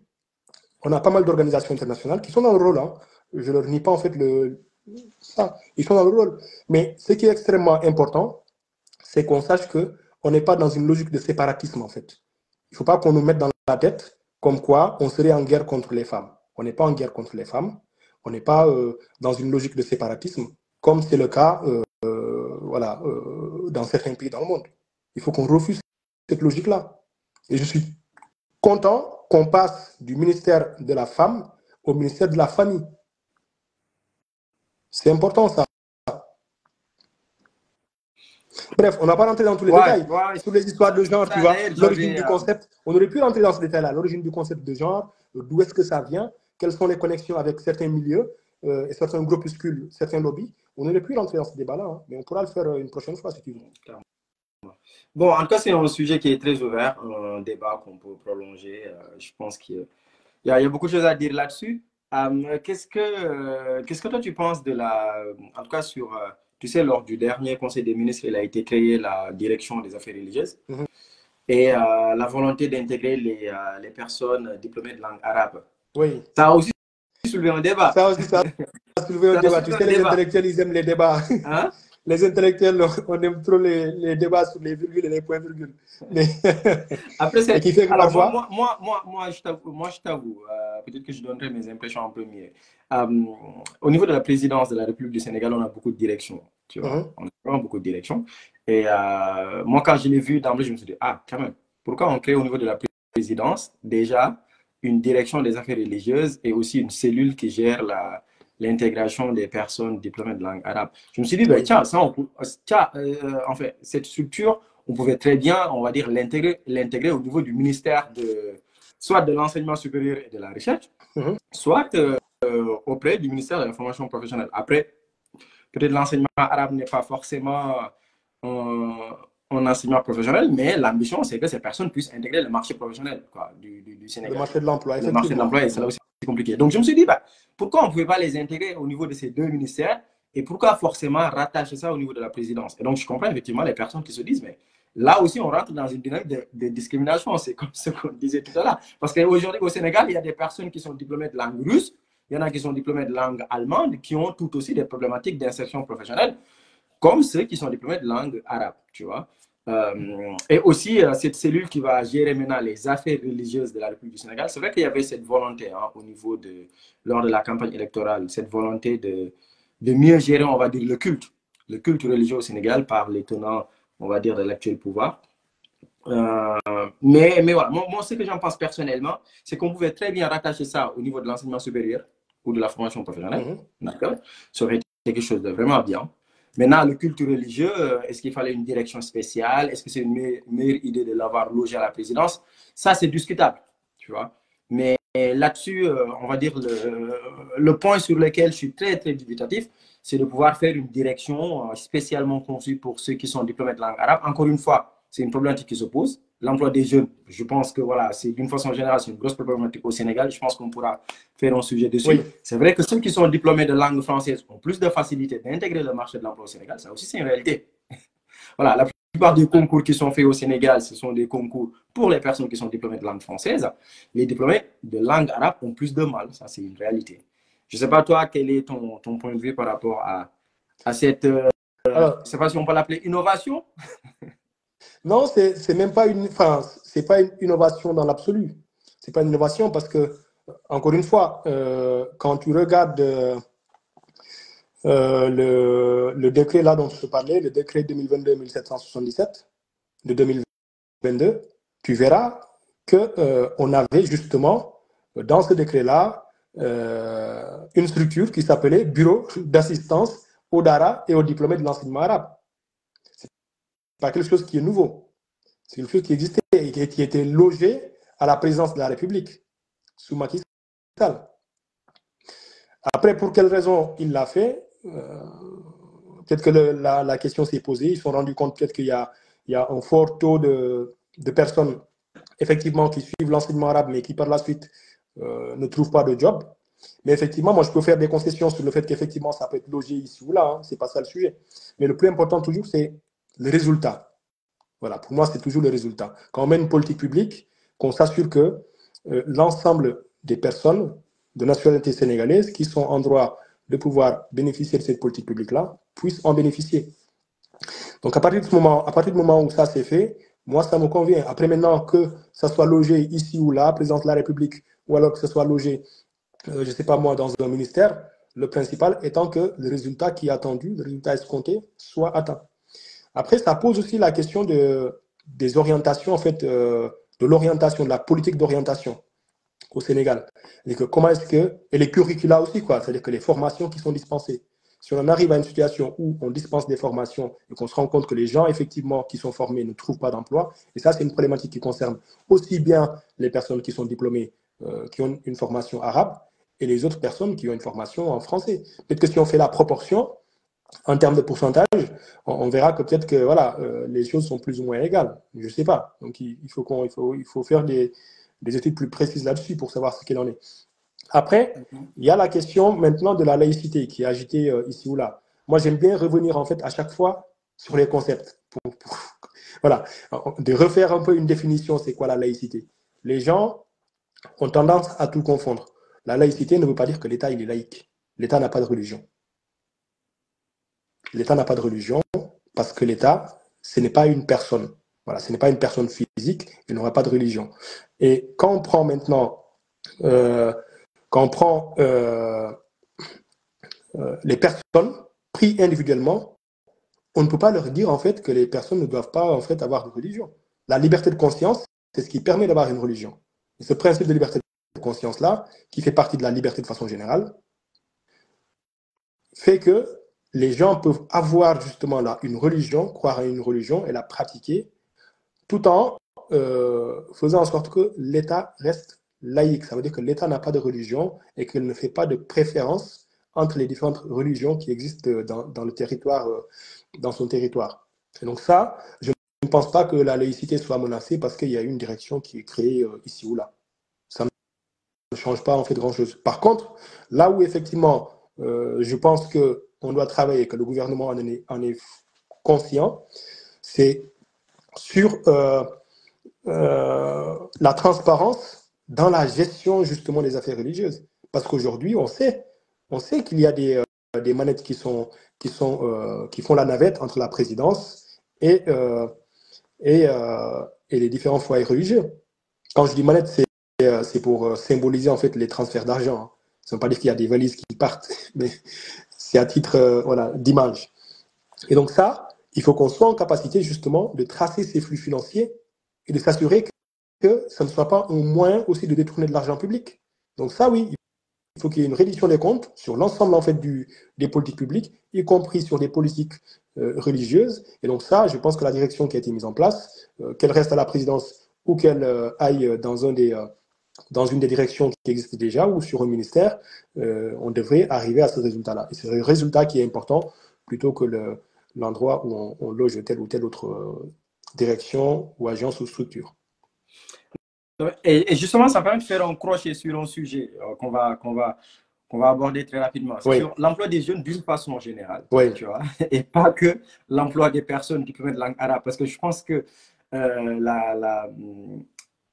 on a pas mal d'organisations internationales qui sont dans le rôle. Hein. Je ne leur nie pas en fait ça. Ils sont dans le rôle. Mais ce qui est extrêmement important, c'est qu'on sache qu'on n'est pas dans une logique de séparatisme en fait. Il ne faut pas qu'on nous mette dans la tête comme quoi on serait en guerre contre les femmes. On n'est pas en guerre contre les femmes. On n'est pas dans une logique de séparatisme. comme c'est le cas voilà, dans certains pays dans le monde. Il faut qu'on refuse cette logique-là. Et je suis content qu'on passe du ministère de la femme au ministère de la famille. C'est important ça. Bref, on n'a pas rentré dans tous les détails. Sur les histoires de genre, tu vois, l'origine du concept, on aurait pu rentrer dans ce détail-là. L'origine du concept de genre, d'où est-ce que ça vient, quelles sont les connexions avec certains milieux et certains groupuscules, certains lobbies. On aurait pu rentrer dans ce débat-là, hein, mais on pourra le faire une prochaine fois si tu veux. Bon, en tout cas, c'est un sujet qui est très ouvert, un débat qu'on peut prolonger. Je pense qu'il y a beaucoup de choses à dire là-dessus. Qu'est-ce que toi tu penses de en tout cas sur, tu sais, lors du dernier Conseil des ministres, il a été créé la direction des affaires religieuses et la volonté d'intégrer les personnes diplômées de langue arabe. Oui. Ça a aussi soulevé un débat. Ça aussi, ça a soulevé un débat. Tu sais, les intellectuels, ils aiment les débats. Hein? Les intellectuels, on aime trop les débats sur les virgules et les points-virgules. Mais après, c'est qui fait que alors, parfois... moi, je t'avoue, peut-être que je donnerai mes impressions en premier. Au niveau de la présidence de la République du Sénégal, on a beaucoup de directions. Tu vois, on a vraiment beaucoup de directions. Et moi, quand je l'ai vu d'emblée, je me suis dit, ah, quand même, pourquoi on crée au niveau de la présidence déjà une direction des affaires religieuses et aussi une cellule qui gère l'intégration des personnes diplômées de langue arabe. Je me suis dit, ben, tiens, en fait, cette structure, on pouvait très bien, on va dire, l'intégrer au niveau du ministère soit de l'enseignement supérieur et de la recherche, soit auprès du ministère de la formation professionnelle. Après, peut-être l'enseignement arabe n'est pas forcément un enseignement professionnel, mais l'ambition, c'est que ces personnes puissent intégrer le marché professionnel du Sénégal. Le marché de l'emploi, le marché de l'emploi, c'est là aussi compliqué. Donc, je me suis dit, bah, pourquoi on ne pouvait pas les intégrer au niveau de ces deux ministères et pourquoi forcément rattacher ça au niveau de la présidence? Et donc, je comprends effectivement les personnes qui se disent, mais là aussi, on rentre dans une dynamique de discrimination. C'est comme ce qu'on disait tout à l'heure. Parce qu'aujourd'hui, au Sénégal, il y a des personnes qui sont diplômées de langue russe, il y en a qui sont diplômés de langue allemande, qui ont tout aussi des problématiques d'insertion professionnelle, comme ceux qui sont diplômés de langue arabe, tu vois. Et aussi, cette cellule qui va gérer maintenant les affaires religieuses de la République du Sénégal, c'est vrai qu'il y avait cette volonté au niveau lors de la campagne électorale, cette volonté de mieux gérer, on va dire, le culte religieux au Sénégal par les tenants, on va dire, de l'actuel pouvoir. Mais voilà, moi, ce que j'en pense personnellement, c'est qu'on pouvait très bien rattacher ça au niveau de l'enseignement supérieur ou de la formation professionnelle. D'accord. Ça aurait été quelque chose de vraiment bien. Maintenant, le culte religieux, est-ce qu'il fallait une direction spéciale? Est-ce que c'est une meilleure idée de l'avoir logé à la présidence? Ça, c'est discutable, tu vois. Mais là-dessus, on va dire, le point sur lequel je suis très, très dubitatif, c'est de pouvoir faire une direction spécialement conçue pour ceux qui sont diplômés de langue arabe. Encore une fois, c'est une problématique qui se pose. L'emploi des jeunes, je pense que voilà, c'est d'une façon générale, c'est une grosse problématique au Sénégal. Je pense qu'on pourra faire un sujet dessus. Oui. C'est vrai que ceux qui sont diplômés de langue française ont plus de facilité d'intégrer le marché de l'emploi au Sénégal. Ça aussi, c'est une réalité. Voilà, la plupart des concours qui sont faits au Sénégal, ce sont des concours pour les personnes qui sont diplômées de langue française. Les diplômés de langue arabe ont plus de mal. Ça, c'est une réalité. Je ne sais pas, toi, quel est ton point de vue par rapport à cette... je ne sais pas si on peut l'appeler innovation. Non, c'est même pas c'est pas une innovation dans l'absolu. C'est pas une innovation parce que, encore une fois, quand tu regardes le décret là dont je te parlais, le décret 2022-1777 de 2022, tu verras que on avait justement dans ce décret-là une structure qui s'appelait Bureau d'assistance aux DARA et aux diplômés de l'enseignement arabe. Pas quelque chose qui est nouveau. C'est quelque chose qui existait et qui était logé à la présidence de la République sous Macky Sall. Après, pour quelle raison il l'a fait? Peut-être que la question s'est posée. Ils se sont rendus compte peut-être qu'il y a un fort taux de personnes effectivement qui suivent l'enseignement arabe mais qui par la suite ne trouvent pas de job. Mais effectivement, moi je peux faire des concessions sur le fait qu'effectivement ça peut être logé ici ou là. Hein. C'est pas ça le sujet. Mais le plus important toujours, c'est le résultat. Voilà, pour moi, c'est toujours le résultat. Quand on met une politique publique, qu'on s'assure que l'ensemble des personnes de nationalité sénégalaise qui sont en droit de pouvoir bénéficier de cette politique publique-là puissent en bénéficier. Donc, à partir du moment où ça s'est fait, moi, ça me convient. Après, maintenant, que ça soit logé ici ou là, présidence de la République, ou alors que ce soit logé, je ne sais pas moi, dans un ministère, Le principal étant que le résultat qui est attendu, le résultat escompté, soit atteint. Après, ça pose aussi la question des orientations, en fait, de l'orientation, de la politique d'orientation au Sénégal. Et que comment est-ce que, et les curricula aussi, quoi, c'est-à-dire que les formations qui sont dispensées. Si on en arrive à une situation où on dispense des formations et qu'on se rend compte que les gens, effectivement, qui sont formés ne trouvent pas d'emploi, et ça, c'est une problématique qui concerne aussi bien les personnes qui sont diplômées, qui ont une formation arabe, et les autres personnes qui ont une formation en français. Peut-être que si on fait la proportion, en termes de pourcentage, on verra que peut-être que voilà, les choses sont plus ou moins égales. Je ne sais pas. Donc, il faut faire des études plus précises là-dessus pour savoir ce qu'il en est. Après, il y a la question maintenant de la laïcité qui est agitée ici ou là. Moi, j'aime bien revenir en fait à chaque fois sur les concepts. Voilà, de refaire un peu une définition, c'est quoi la laïcité. Les gens ont tendance à tout confondre. La laïcité ne veut pas dire que l'État il est laïque. L'État n'a pas de religion. L'État n'a pas de religion parce que l'État, ce n'est pas une personne. Voilà, ce n'est pas une personne physique, il n'aura pas de religion. Et quand on prend maintenant, quand on prend les personnes prises individuellement, on ne peut pas leur dire en fait que les personnes ne doivent pas en fait avoir de religion. La liberté de conscience, c'est ce qui permet d'avoir une religion. Et ce principe de liberté de conscience-là, qui fait partie de la liberté de façon générale, fait que les gens peuvent avoir justement là une religion, croire à une religion et la pratiquer, tout en faisant en sorte que l'État reste laïque. Ça veut dire que l'État n'a pas de religion et qu'il ne fait pas de préférence entre les différentes religions qui existent dans le territoire, dans son territoire. Et donc ça, je ne pense pas que la laïcité soit menacée parce qu'il y a une direction qui est créée ici ou là. Ça ne change pas en fait grand-chose. Par contre, là où effectivement, je pense qu'on doit travailler, que le gouvernement en est conscient, c'est sur la transparence dans la gestion justement des affaires religieuses. Parce qu'aujourd'hui, on sait qu'il y a des manettes qui font la navette entre la présidence et les différents foyers religieux. Quand je dis manette, c'est pour symboliser en fait les transferts d'argent. Hein. Ça ne veut pas dire qu'il y a des valises qui partent, mais c'est à titre voilà, d'image. Et donc ça, il faut qu'on soit en capacité justement de tracer ces flux financiers et de s'assurer que ça ne soit pas un moyen aussi de détourner de l'argent public. Donc ça, oui, il faut qu'il y ait une reddition des comptes sur l'ensemble en fait des politiques publiques, y compris sur des politiques religieuses. Et donc ça, je pense que la direction qui a été mise en place, qu'elle reste à la présidence ou qu'elle aille dans une des directions qui existent déjà ou sur un ministère, on devrait arriver à ce résultat-là. Et c'est le résultat qui est important plutôt que l'endroit où on loge telle ou telle autre direction ou agence ou structure. Et justement, ça permet de faire un crochet sur un sujet qu'on va aborder très rapidement. C'est sur l'emploi des jeunes d'une façon générale, tu vois, et pas que l'emploi des personnes qui peuvent être langue arabe. Parce que je pense que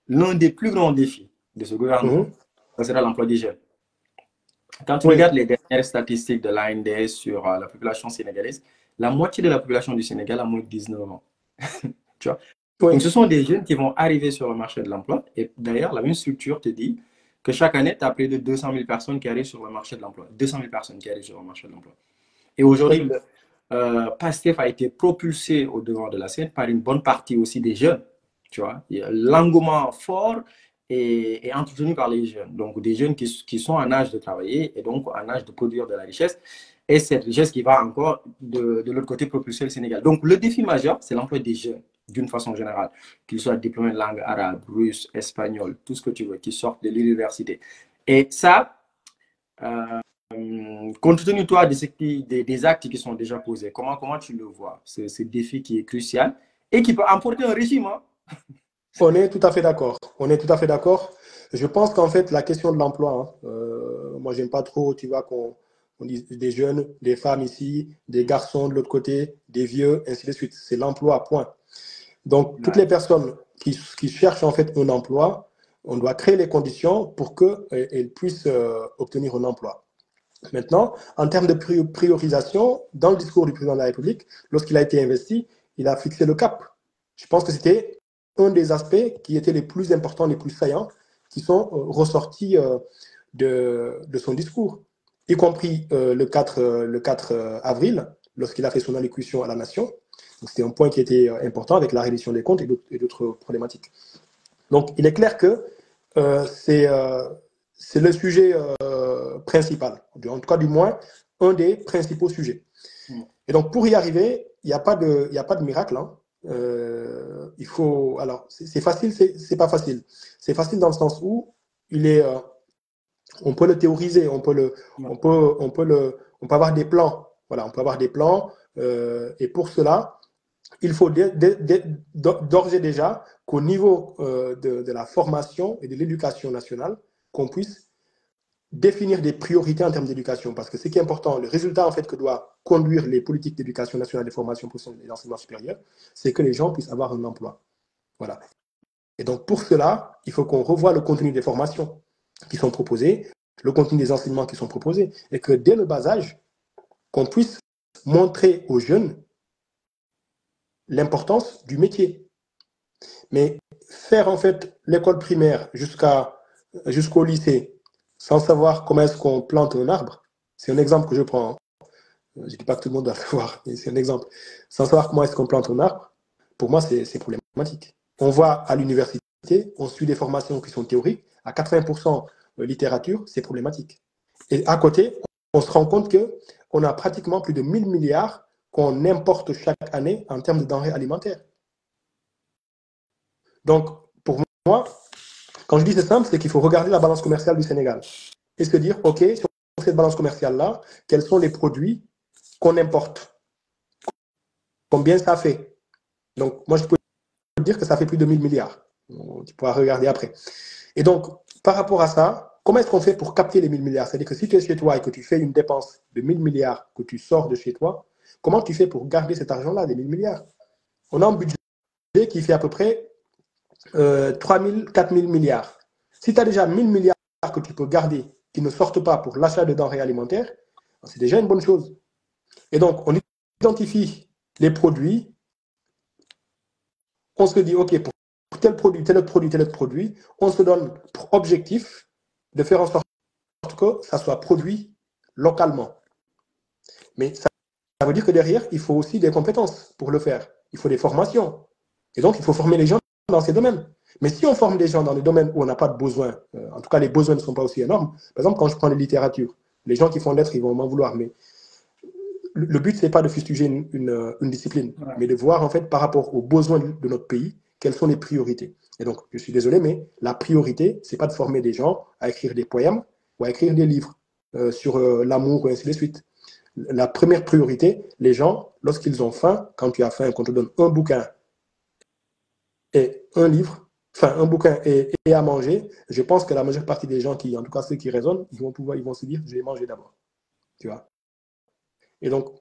l'un des plus grands défis de ce gouvernement, ça sera l'emploi des jeunes. Quand tu regardes les dernières statistiques de l'ANDS sur la population sénégalaise, la moitié de la population du Sénégal a moins de 19 ans. Tu vois? Donc, ce sont des jeunes qui vont arriver sur le marché de l'emploi. Et d'ailleurs, la même structure te dit que chaque année, tu as près de 200 000 personnes qui arrivent sur le marché de l'emploi. 200 000 personnes qui arrivent sur le marché de l'emploi. Et aujourd'hui, PASTEF a été propulsé au devant de la scène par une bonne partie aussi des jeunes. Tu vois, l'engouement fort est entretenu par les jeunes. Donc, des jeunes qui sont en âge de travailler et donc en âge de produire de la richesse. Et cette richesse qui va encore de l'autre côté propulser le Sénégal. Donc, le défi majeur, c'est l'emploi des jeunes, d'une façon générale, qu'ils soient diplômés de langue arabe, russe, espagnol, tout ce que tu veux, qui sortent de l'université. Et ça, compte tenu, toi, des actes qui sont déjà posés, comment tu le vois, ce défi qui est crucial et qui peut emporter un régime, hein? On est tout à fait d'accord. On est tout à fait d'accord. Je pense qu'en fait, la question de l'emploi, hein, moi, j'aime pas trop, tu vois, qu'on dise des jeunes, des femmes ici, des garçons de l'autre côté, des vieux, ainsi de suite. C'est l'emploi, point. Donc, toutes les personnes qui cherchent en fait un emploi, on doit créer les conditions pour qu'elles puissent obtenir un emploi. Maintenant, en termes de priorisation, dans le discours du président de la République, lorsqu'il a été investi, il a fixé le cap. Je pense que c'était un des aspects qui étaient les plus importants, les plus saillants, qui sont ressortis de son discours. y compris le 4 avril, lorsqu'il a fait son allocution à la nation. C'était un point qui était important avec la reddition des comptes et d'autres problématiques. Donc, il est clair que c'est le sujet principal, en tout cas du moins un des principaux sujets. Et donc, pour y arriver, il n'y a pas de miracle. Hein. Il faut. Alors, c'est facile, c'est pas facile. C'est facile dans le sens où on peut le théoriser, on peut avoir des plans. Voilà, on peut avoir des plans. Et pour cela, il faut d'ores et déjà qu'au niveau de la formation et de l'éducation nationale, qu'on puisse définir des priorités en termes d'éducation. Parce que ce qui est important, le résultat en fait que doit conduire les politiques d'éducation nationale, de formation professionnelle et d'enseignement supérieur, c'est que les gens puissent avoir un emploi. Voilà. Et donc pour cela, il faut qu'on revoie le contenu des formations qui sont proposées, le contenu des enseignements qui sont proposés, et que dès le bas âge, qu'on puisse montrer aux jeunes l'importance du métier. Mais faire en fait l'école primaire jusqu'au lycée sans savoir comment est-ce qu'on plante un arbre, c'est un exemple que je prends. Je ne dis pas que tout le monde doit le voir, mais c'est un exemple. Sans savoir comment est-ce qu'on plante un arbre, pour moi, c'est problématique. On va à l'université, on suit des formations qui sont théoriques, à 80% littérature, c'est problématique. Et à côté, on se rend compte qu'on a pratiquement plus de 1000 milliards qu'on importe chaque année en termes de denrées alimentaires. Donc, pour moi, quand je dis c'est simple, c'est qu'il faut regarder la balance commerciale du Sénégal et se dire, OK, sur cette balance commerciale-là, quels sont les produits qu'on importe? Combien ça fait? Donc, moi, je peux dire que ça fait plus de 1000 milliards. Tu pourras regarder après. Et donc, par rapport à ça, comment est-ce qu'on fait pour capter les 1000 milliards? C'est-à-dire que si tu es chez toi et que tu fais une dépense de 1000 milliards que tu sors de chez toi, comment tu fais pour garder cet argent-là, des 1000 milliards? On a un budget qui fait à peu près 3 000, 4 000 milliards. Si tu as déjà 1000 milliards que tu peux garder, qui ne sortent pas pour l'achat de denrées alimentaires, c'est déjà une bonne chose. Et donc, on identifie les produits, on se dit, OK, pour tel produit, tel autre produit, tel autre produit, on se donne pour objectif de faire en sorte que ça soit produit localement. Mais ça veut dire que derrière, il faut aussi des compétences pour le faire. Il faut des formations. Et donc, il faut former les gens dans ces domaines. Mais si on forme des gens dans des domaines où on n'a pas de besoin, en tout cas les besoins ne sont pas aussi énormes, par exemple quand je prends les littératures, les gens qui font lettres, ils vont m'en vouloir, mais le but, ce n'est pas de fustiger une discipline, mais de voir en fait par rapport aux besoins de notre pays, quelles sont les priorités. Et donc, je suis désolé, mais la priorité, ce n'est pas de former des gens à écrire des poèmes ou à écrire des livres sur l'amour et ainsi de suite. La première priorité, les gens, lorsqu'ils ont faim, quand tu as faim, qu'on te donne un bouquin et un livre, enfin un bouquin et à manger, je pense que la majeure partie des gens en tout cas ceux qui raisonnent, ils vont se dire, je vais manger d'abord. Tu vois. Et donc,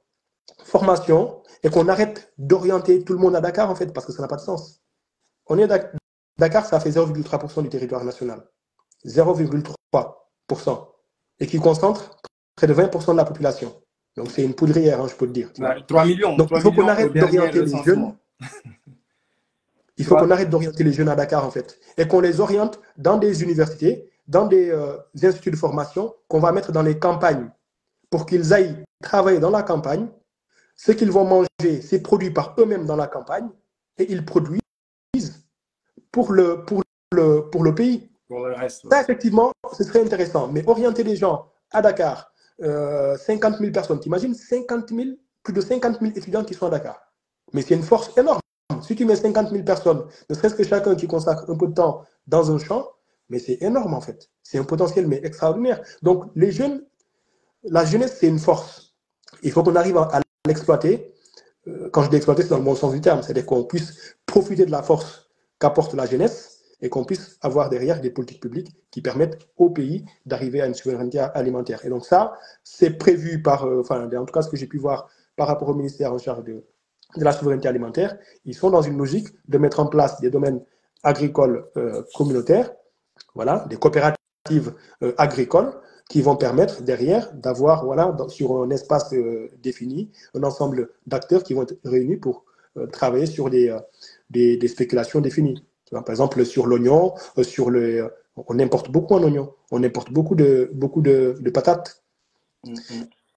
formation, et qu'on arrête d'orienter tout le monde à Dakar, en fait, parce que ça n'a pas de sens. On est Dakar, ça fait 0,3% du territoire national. 0,3%. Et qui concentre près de 20% de la population. Donc, c'est une poudrière, hein, je peux te dire. 3 millions. Donc, 3 il faut qu'on millions arrête d'orienter les jeunes. Il faut qu'on arrête d'orienter les jeunes à Dakar, en fait, et qu'on les oriente dans des universités, dans des instituts de formation qu'on va mettre dans les campagnes pour qu'ils aillent travailler dans la campagne. Ce qu'ils vont manger, c'est produit par eux-mêmes dans la campagne et ils produisent pour le pays. Pour le reste, ça, effectivement, ce serait intéressant. Mais orienter les gens à Dakar, 50 000 personnes, t'imagines 50 000, plus de 50 000 étudiants qui sont à Dakar. Mais c'est une force énorme. Si tu mets 50 000 personnes, ne serait-ce que chacun qui consacre un peu de temps dans un champ, mais c'est énorme en fait. C'est un potentiel mais extraordinaire. Donc les jeunes, la jeunesse, c'est une force. Il faut qu'on arrive à l'exploiter. Quand je dis exploiter, c'est dans le bon sens du terme. C'est-à-dire qu'on puisse profiter de la force qu'apporte la jeunesse et qu'on puisse avoir derrière des politiques publiques qui permettent au pays d'arriver à une souveraineté alimentaire. Et donc ça, c'est prévu par, en tout cas ce que j'ai pu voir par rapport au ministère en charge de la souveraineté alimentaire. Ils sont dans une logique de mettre en place des domaines agricoles communautaires, voilà, des coopératives agricoles qui vont permettre derrière d'avoir, voilà, sur un espace défini, un ensemble d'acteurs qui vont être réunis pour travailler sur des spéculations définies. Tu vois, par exemple, sur l'oignon, on importe beaucoup en oignon, on importe beaucoup de patates.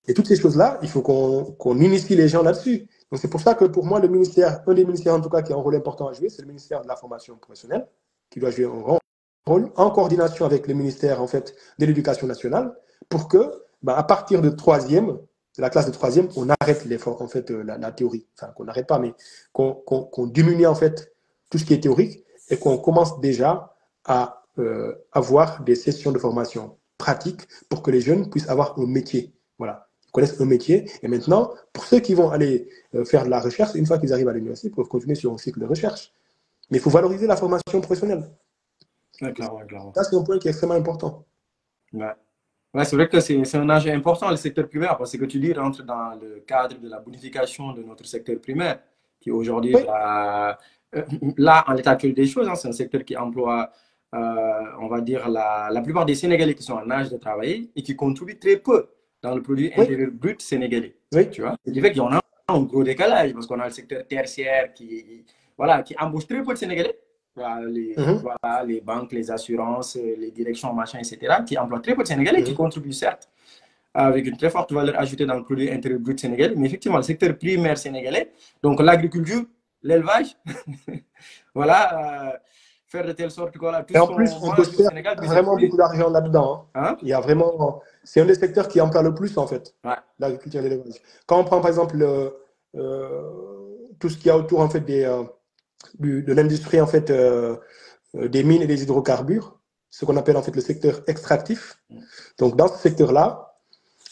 Et toutes ces choses-là, il faut qu'on initie les gens là-dessus. Donc c'est pour ça que pour moi, le ministère, un des ministères en tout cas qui a un rôle important à jouer, c'est le ministère de la formation professionnelle, qui doit jouer un grand rôle en coordination avec le ministère en fait de l'Éducation nationale, pour que, à partir de troisième, de la classe de troisième, on arrête l'effort en fait la théorie, enfin qu'on n'arrête pas, mais qu'on diminue en fait tout ce qui est théorique et qu'on commence déjà à avoir des sessions de formation pratique pour que les jeunes puissent avoir un métier. Voilà, ils connaissent un métier. Et maintenant, pour ceux qui vont aller faire de la recherche, une fois qu'ils arrivent à l'université, ils peuvent continuer sur un cycle de recherche. Mais il faut valoriser la formation professionnelle. Ouais, clairement, clairement. Ça, c'est un point qui est extrêmement important. Ouais. Ouais, c'est vrai que c'est un enjeu important, le secteur primaire, parce que tu dis rentre dans le cadre de la bonification de notre secteur primaire, qui aujourd'hui, Oui. Là, en l'état actuel des choses, hein, c'est un secteur qui emploie, on va dire, la plupart des Sénégalais qui sont en âge de travailler et qui contribuent très peu dans le produit intérieur brut sénégalais. Oui. Tu vois, ce qui fait qu'il y en a un gros décalage, parce qu'on a le secteur tertiaire qui embauche très peu de Sénégalais. Voilà, les banques, les assurances, les directions, machin, etc., qui emploient très peu de Sénégalais, qui contribuent certes avec une très forte valeur ajoutée dans le produit intérieur brut sénégalais, mais effectivement, le secteur primaire sénégalais, donc l'agriculture, l'élevage, voilà, faire de telle sorte que voilà, tout et en ce plus, qu'on on mange peut au faire Sénégal puisse vraiment beaucoup d'argent là-dedans. Hein? Il y a vraiment, c'est un des secteurs qui emploie le plus en fait, l'agriculture et l'élevage. Quand on prend par exemple tout ce qu'il y a autour en fait de l'industrie en fait des mines et des hydrocarbures, ce qu'on appelle en fait le secteur extractif. Donc dans ce secteur-là,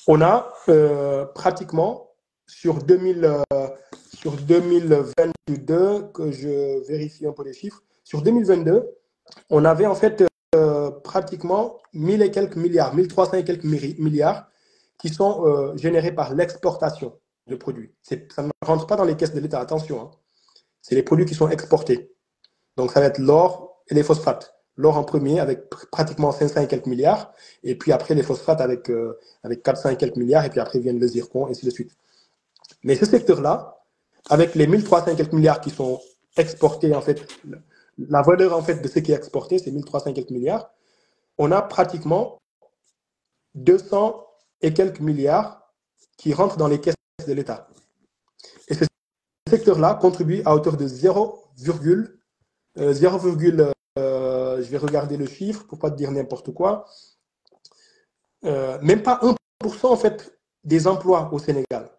on a pratiquement sur 2022, que je vérifie un peu les chiffres, sur 2022, on avait en fait pratiquement 1000 et quelques milliards, 1300 et quelques milliards qui sont générés par l'exportation de produits. Ça ne rentre pas dans les caisses de l'État, attention. Hein. C'est les produits qui sont exportés. Donc ça va être l'or et les phosphates. L'or en premier avec pratiquement 500 et quelques milliards, et puis après les phosphates avec 400 et quelques milliards, et puis après viennent le zircon, et ainsi de suite. Mais ce secteur-là, avec les 1300 et quelques milliards qui sont exportés, en fait, la valeur en fait de ce qui est exporté, c'est 1300 et quelques milliards, on a pratiquement 200 et quelques milliards qui rentrent dans les caisses de l'État. Et ce secteur-là contribue à hauteur de 0, je vais regarder le chiffre pour ne pas te dire n'importe quoi, même pas 1% en fait des emplois au Sénégal.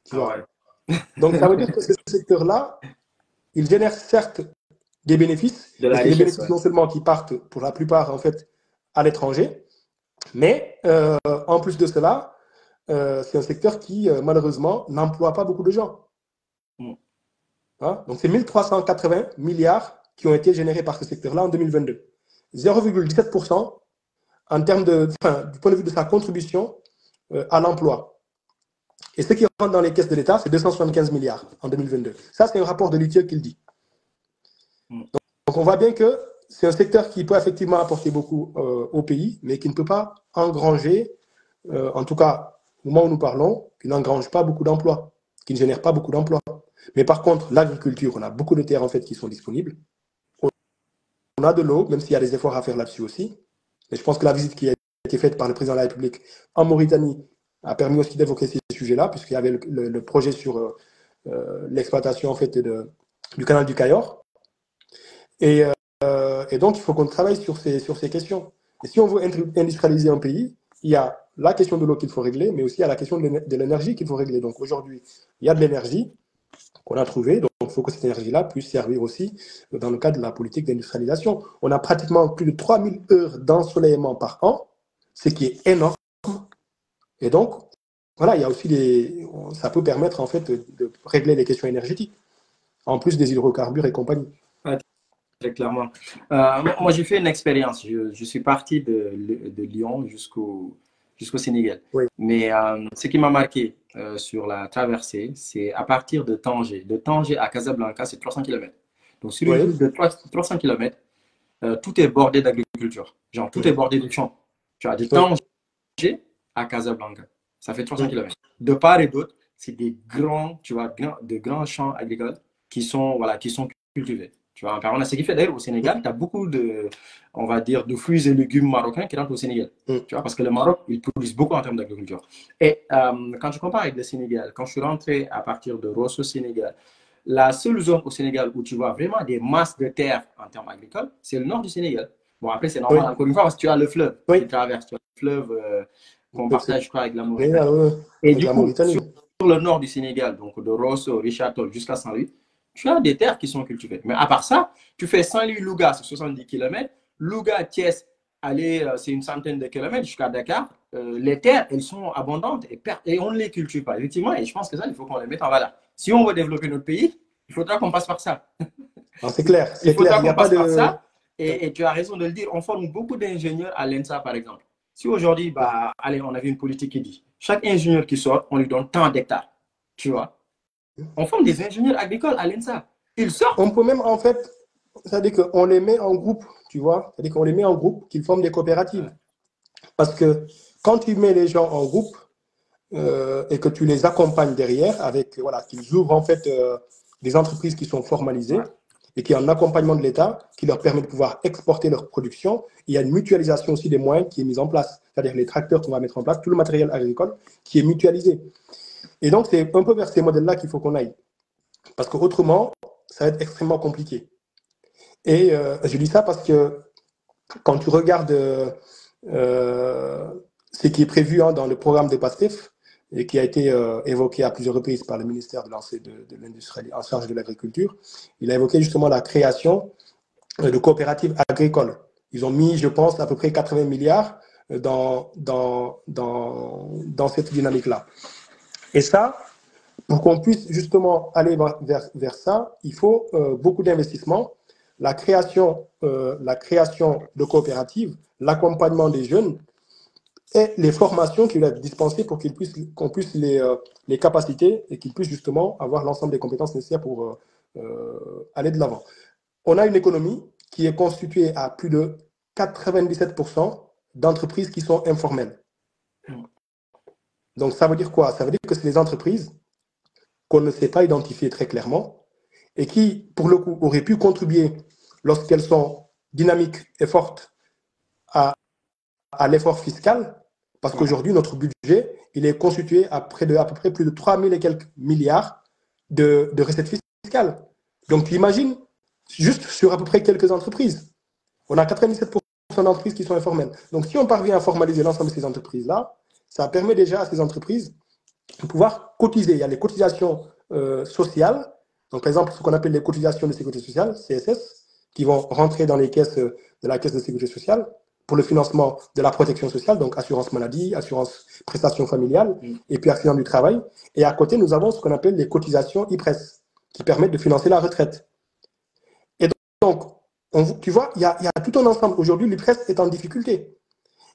Tu vois. Donc ça veut dire que ce secteur-là, il génère certes des bénéfices, et c'est des bénéfices non seulement qui partent pour la plupart en fait à l'étranger, mais en plus de cela, c'est un secteur qui malheureusement n'emploie pas beaucoup de gens. Hein? Donc c'est 1380 milliards qui ont été générés par ce secteur-là en 2022. 0,17% en termes du point de vue de sa contribution à l'emploi. Et ce qui rentre dans les caisses de l'État, c'est 275 milliards en 2022. Ça, c'est un rapport de l'ITIE qui le dit. Donc on voit bien que c'est un secteur qui peut effectivement apporter beaucoup au pays, mais qui ne peut pas engranger, en tout cas au moment où nous parlons, qui n'engrange pas beaucoup d'emplois, qui ne génère pas beaucoup d'emplois. Mais par contre, l'agriculture, on a beaucoup de terres en fait qui sont disponibles. On a de l'eau, même s'il y a des efforts à faire là-dessus aussi. Mais je pense que la visite qui a été faite par le président de la République en Mauritanie a permis aussi d'évoquer ces sujets-là, puisqu'il y avait le projet sur l'exploitation en fait du canal du Cayor. Et donc, il faut qu'on travaille sur ces questions. Et si on veut industrialiser un pays, il y a la question de l'eau qu'il faut régler, mais aussi il y a la question de l'énergie qu'il faut régler. Donc aujourd'hui, il y a de l'énergie qu'on a trouvée, donc il faut que cette énergie-là puisse servir aussi dans le cadre de la politique d'industrialisation. On a pratiquement plus de 3000 heures d'ensoleillement par an, ce qui est énorme. Et donc, voilà, il y a aussi ça peut permettre en fait de régler les questions énergétiques, en plus des hydrocarbures et compagnie. Très clairement. Moi, j'ai fait une expérience. Je suis parti de Lyon jusqu'au Sénégal. Oui. Mais ce qui m'a marqué sur la traversée, c'est à partir de Tanger. De Tanger à Casablanca, c'est 300 km. Donc, sur une route de 300 km, tout est bordé d'agriculture. Genre, tout est bordé de champs. Tu as de Tanger à Casablanca. Ça fait 300 km. De part et d'autre, c'est des grands, tu vois, de grands champs agricoles qui sont cultivés. Tu vois, en permanence. Ce qui fait d'ailleurs au Sénégal, tu as beaucoup de, on va dire, de fruits et légumes marocains qui rentrent au Sénégal. Tu vois, parce que le Maroc, ils produisent beaucoup en termes d'agriculture. Et quand je compare avec le Sénégal, quand je suis rentré à partir de Rosso, Sénégal, la seule zone au Sénégal où tu vois vraiment des masses de terre en termes agricoles, c'est le nord du Sénégal. Bon, après, c'est normal, encore une fois, parce que tu as le fleuve qui traverse, tu as le fleuve qu'on partage, je crois, avec la Mauritanie. Et avec du la coup, Mauritanie. sur le nord du Sénégal, donc de Rosso, Richard Toll jusqu'à Saint-Louis, tu as des terres qui sont cultivées. Mais à part ça, tu fais Saint-Louis-Louga, c'est 70 km. Louga-Thiès, allez, c'est une centaine de kilomètres jusqu'à Dakar. Les terres, elles sont abondantes et on ne les cultive pas. Effectivement, et je pense que ça, il faut qu'on les mette en valeur. Si on veut développer notre pays, il faudra qu'on passe par ça. C'est clair, Il faudra qu'on passe par de... ça. Et tu as raison de le dire, on forme beaucoup d'ingénieurs à l'ENSA, par exemple. Si aujourd'hui, bah, allez, on avait une politique qui dit, chaque ingénieur qui sort, on lui donne tant d'hectares. Tu vois, on forme des ingénieurs agricoles à l'ENSA. Ils sortent. On peut même, en fait, c'est-à-dire qu'on les met en groupe, tu vois. C'est-à-dire qu'on les met en groupe, qu'ils forment des coopératives. Parce que quand tu mets les gens en groupe et que tu les accompagnes derrière, avec, voilà, qu'ils ouvrent en fait des entreprises qui sont formalisées et qui ont un accompagnement de l'État qui leur permet de pouvoir exporter leur production, il y a une mutualisation aussi des moyens qui est mise en place. C'est-à-dire les tracteurs qu'on va mettre en place, tout le matériel agricole qui est mutualisé. Et donc, c'est un peu vers ces modèles-là qu'il faut qu'on aille. Parce qu'autrement, ça va être extrêmement compliqué. Et je dis ça parce que quand tu regardes ce qui est prévu dans le programme de PASTEF et qui a été évoqué à plusieurs reprises par le ministère de l'Industrie en charge de l'agriculture, il a évoqué justement la création de coopératives agricoles. Ils ont mis, je pense, à peu près 80 milliards dans cette dynamique-là. Et ça, pour qu'on puisse justement aller vers ça, il faut beaucoup d'investissements, la création de coopératives, l'accompagnement des jeunes et les formations qui doivent être dispensées pour qu'on puisse les capaciter et qu'ils puissent justement avoir l'ensemble des compétences nécessaires pour aller de l'avant. On a une économie qui est constituée à plus de 97% d'entreprises qui sont informelles. Donc ça veut dire quoi? Ça veut dire que c'est des entreprises qu'on ne sait pas identifier très clairement et qui, pour le coup, auraient pu contribuer lorsqu'elles sont dynamiques et fortes à l'effort fiscal, parce qu'aujourd'hui, notre budget, il est constitué à peu près plus de 3 000 et quelques milliards de recettes fiscales. Donc, tu imagines, juste sur à peu près quelques entreprises, on a 97% d'entreprises qui sont informelles. Donc, si on parvient à formaliser l'ensemble de ces entreprises-là, ça permet déjà à ces entreprises de pouvoir cotiser. Il y a les cotisations sociales, donc par exemple ce qu'on appelle les cotisations de sécurité sociale, CSS, qui vont rentrer dans les caisses de la caisse de sécurité sociale pour le financement de la protection sociale, donc assurance maladie, assurance prestation familiale, et puis accident du travail. Et à côté, nous avons ce qu'on appelle les cotisations IPRES, qui permettent de financer la retraite. Et donc, tu vois, il y a tout un ensemble. Aujourd'hui, l'IPRES est en difficulté.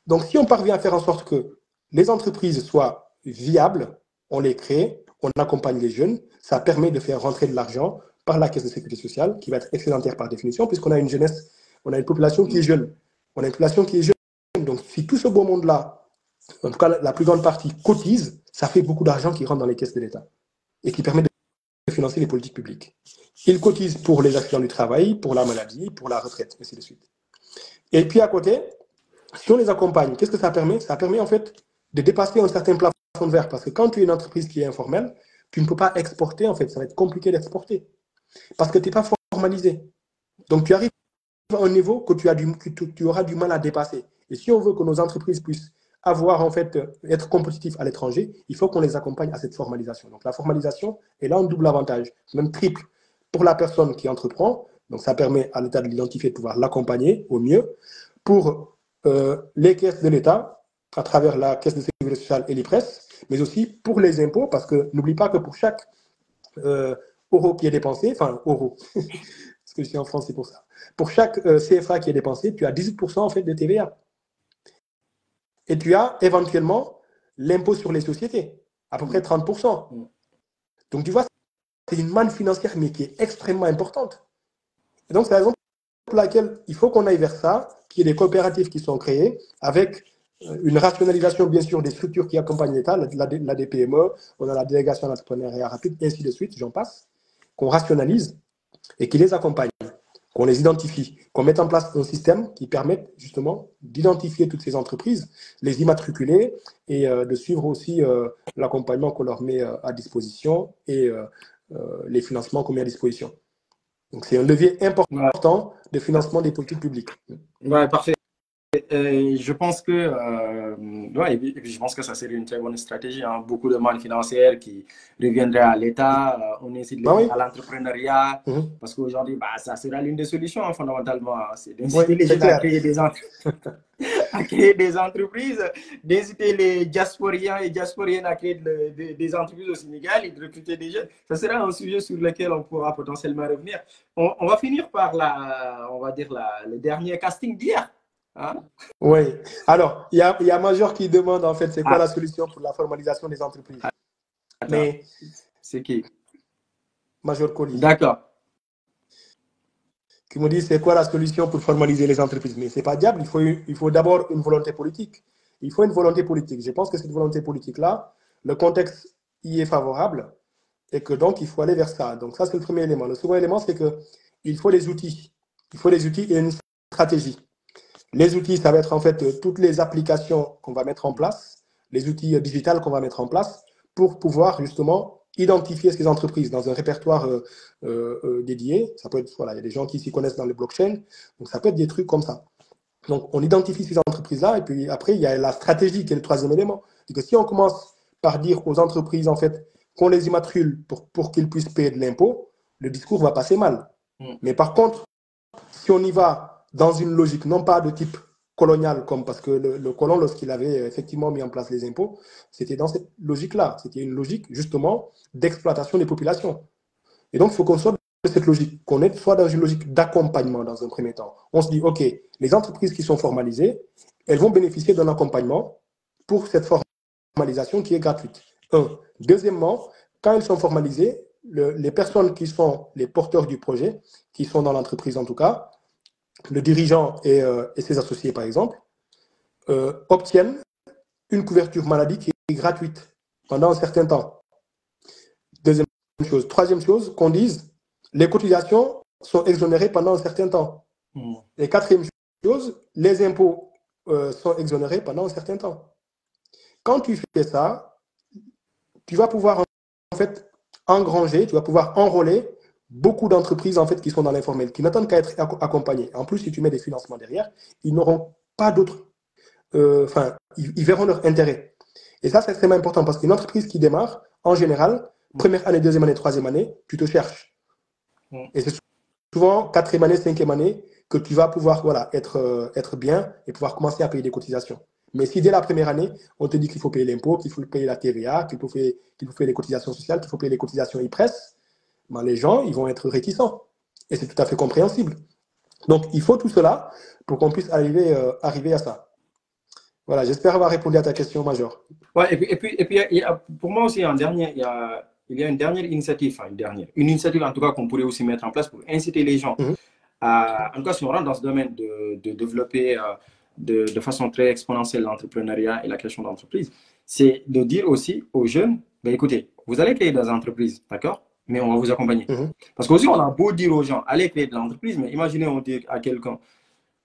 Donc, si on parvient à faire en sorte que les entreprises soient viables, on les crée, on accompagne les jeunes, ça permet de faire rentrer de l'argent par la caisse de sécurité sociale, qui va être excédentaire par définition, puisqu'on a une jeunesse, on a une population qui est jeune. On a une population qui est jeune. Donc, si tout ce beau monde-là, en tout cas la plus grande partie, cotise, ça fait beaucoup d'argent qui rentre dans les caisses de l'État et qui permet de financer les politiques publiques. Ils cotisent pour les accidents du travail, pour la maladie, pour la retraite, ainsi de suite. Et puis à côté, si on les accompagne, qu'est-ce que ça permet? Ça permet en fait de dépasser un certain plafond de verre. Parce que quand tu es une entreprise qui est informelle, tu ne peux pas exporter, en fait. Ça va être compliqué d'exporter. Parce que tu n'es pas formalisé. Donc tu arrives à un niveau que tu auras du mal à dépasser. Et si on veut que nos entreprises puissent avoir, en fait, être compétitifs à l'étranger, il faut qu'on les accompagne à cette formalisation. Donc la formalisation est là un double avantage, même triple. Pour la personne qui entreprend, donc ça permet à l'État de l'identifier, de pouvoir l'accompagner au mieux. Pour les caisses de l'État, à travers la caisse de sécurité sociale et l'IPRES, mais aussi pour les impôts, parce que n'oublie pas que pour chaque euro qui est dépensé, enfin euro, parce que je suis en France, c'est pour ça, pour chaque CFA qui est dépensé, tu as 18% en fait de TVA. Et tu as éventuellement l'impôt sur les sociétés, à peu près 30%. Donc tu vois, c'est une manne financière, mais qui est extrêmement importante. Et donc c'est la raison pour laquelle il faut qu'on aille vers ça, qu'il y ait des coopératives qui sont créées, avec une rationalisation, bien sûr, des structures qui accompagnent l'État, la DPME, on a la délégation à l'entrepreneuriat rapide, et ainsi de suite, j'en passe, qu'on rationalise et qui les accompagne. qu'on les identifie, qu'on mette en place un système qui permette justement d'identifier toutes ces entreprises, les immatriculer et de suivre aussi l'accompagnement qu'on leur met à disposition et les financements qu'on met à disposition. Donc, c'est un levier important de financement des politiques publiques. Ouais, parfait. Je pense que, ouais, et puis je pense que ça serait une très bonne stratégie. Hein. Beaucoup de mannes financières qui reviendraient à l'État, on incite les gens à l'entrepreneuriat, parce qu'aujourd'hui, bah, ça sera l'une des solutions hein, fondamentalement. Hein. C'est d'inciter les jeunes à créer des entreprises, d'inciter les diasporiens et diasporiennes à créer des entreprises au Sénégal et de recruter des jeunes. Ça sera un sujet sur lequel on pourra potentiellement revenir. On va finir par on va dire le dernier casting d'hier. Hein? Oui. Alors, il y a Major qui demande en fait, c'est quoi la solution pour la formalisation des entreprises? Mais c'est qui? Major Colli. D'accord. Qui me dit, c'est quoi la solution pour formaliser les entreprises? Mais c'est pas diable, il faut d'abord une volonté politique. Il faut une volonté politique. Je pense que cette volonté politique-là, le contexte y est favorable et que donc il faut aller vers ça. Donc ça, c'est le premier élément. Le second élément, c'est qu'il faut des outils. Il faut des outils et une stratégie. Les outils, ça va être en fait toutes les applications qu'on va mettre en place, les outils digitaux qu'on va mettre en place pour pouvoir justement identifier ces entreprises dans un répertoire dédié. Ça peut être, voilà, il y a des gens qui s'y connaissent dans le blockchain, donc ça peut être des trucs comme ça. Donc on identifie ces entreprises-là et puis après il y a la stratégie qui est le troisième élément. C'est que si on commence par dire aux entreprises en fait qu'on les immatricule pour qu'ils puissent payer de l'impôt, le discours va passer mal. Mais par contre, si on y va dans une logique non pas de type colonial, comme parce que le colon, lorsqu'il avait effectivement mis en place les impôts, c'était dans cette logique-là. C'était une logique justement d'exploitation des populations. Et donc, il faut qu'on sorte de cette logique, qu'on soit dans une logique d'accompagnement dans un premier temps. On se dit, OK, les entreprises qui sont formalisées, elles vont bénéficier d'un accompagnement pour cette formalisation qui est gratuite. Deuxièmement, quand elles sont formalisées, les personnes qui sont les porteurs du projet, qui sont dans l'entreprise en tout cas, le dirigeant et ses associés par exemple, obtiennent une couverture maladie qui est gratuite pendant un certain temps. Deuxième chose. Troisième chose, qu'on dise, les cotisations sont exonérées pendant un certain temps. Et quatrième chose, les impôts sont exonérés pendant un certain temps. Quand tu fais ça, tu vas pouvoir en fait engranger, tu vas pouvoir enrôler beaucoup d'entreprises en fait qui sont dans l'informel, qui n'attendent qu'à être accompagnées. En plus, si tu mets des financements derrière, ils n'auront pas d'autres. Enfin, ils verront leur intérêt. Et ça, c'est extrêmement important parce qu'une entreprise qui démarre, en général, première année, deuxième année, troisième année, tu te cherches. Et c'est souvent quatrième année, cinquième année que tu vas pouvoir être bien et pouvoir commencer à payer des cotisations. Mais si dès la première année, on te dit qu'il faut payer l'impôt, qu'il faut payer la TVA, qu'il faut payer les cotisations sociales, qu'il faut payer les cotisations IPRES, ben les gens, ils vont être réticents. Et c'est tout à fait compréhensible. Donc, il faut tout cela pour qu'on puisse arriver à ça. Voilà, j'espère avoir répondu à ta question, Major. Ouais, et puis pour moi aussi, il y a une dernière initiative, une initiative en tout cas qu'on pourrait aussi mettre en place pour inciter les gens en tout cas, si on rentre dans ce domaine de développer de façon très exponentielle l'entrepreneuriat et la création d'entreprises, c'est de dire aussi aux jeunes, ben, écoutez, vous allez créer des entreprises, d'accord? Mais on va vous accompagner. Parce qu'aussi, on a beau dire aux gens, allez créer de l'entreprise, mais imaginez, on dit à quelqu'un,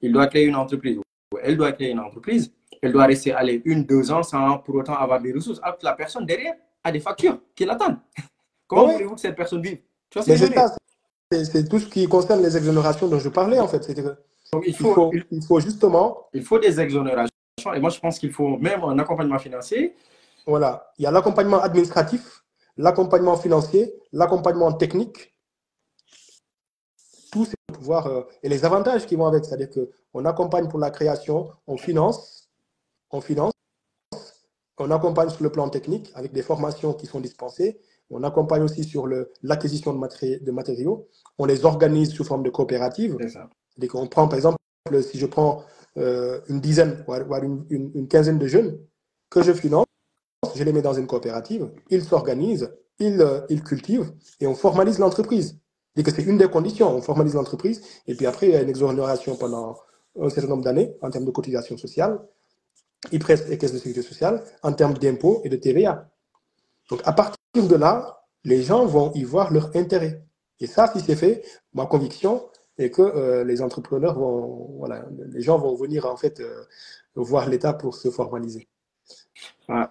il doit créer une entreprise, ou elle doit créer une entreprise, elle doit rester aller 1-2 ans sans pour autant avoir des ressources, alors que la personne derrière a des factures qui l'attendent. Comment voulez-vous que cette personne vive? Tu vois, c'est tout ce qui concerne les exonérations dont je parlais, en fait. Donc, il faut justement... Il faut des exonérations. Et moi, je pense qu'il faut même un accompagnement financier. Voilà. Il y a l'accompagnement administratif, l'accompagnement financier, l'accompagnement technique. Tous ces pouvoirs et les avantages qui vont avec. C'est-à-dire qu'on accompagne pour la création, on finance, on accompagne sur le plan technique avec des formations qui sont dispensées. On accompagne aussi sur l'acquisition de matériaux. On les organise sous forme de coopératives. C'est qu'on prend, par exemple, si je prends une dizaine, voire une quinzaine de jeunes que je finance, je les mets dans une coopérative, ils s'organisent, ils cultivent et on formalise l'entreprise. Et que c'est une des conditions, on formalise l'entreprise et puis après, il y a une exonération pendant un certain nombre d'années en termes de cotisation sociale, IPRES et caisse de sécurité sociale, en termes d'impôts et de TVA. Donc, à partir de là, les gens vont y voir leur intérêt. Et ça, si c'est fait, ma conviction, et que les entrepreneurs vont, voilà, les gens vont venir en fait voir l'État pour se formaliser. Ouais,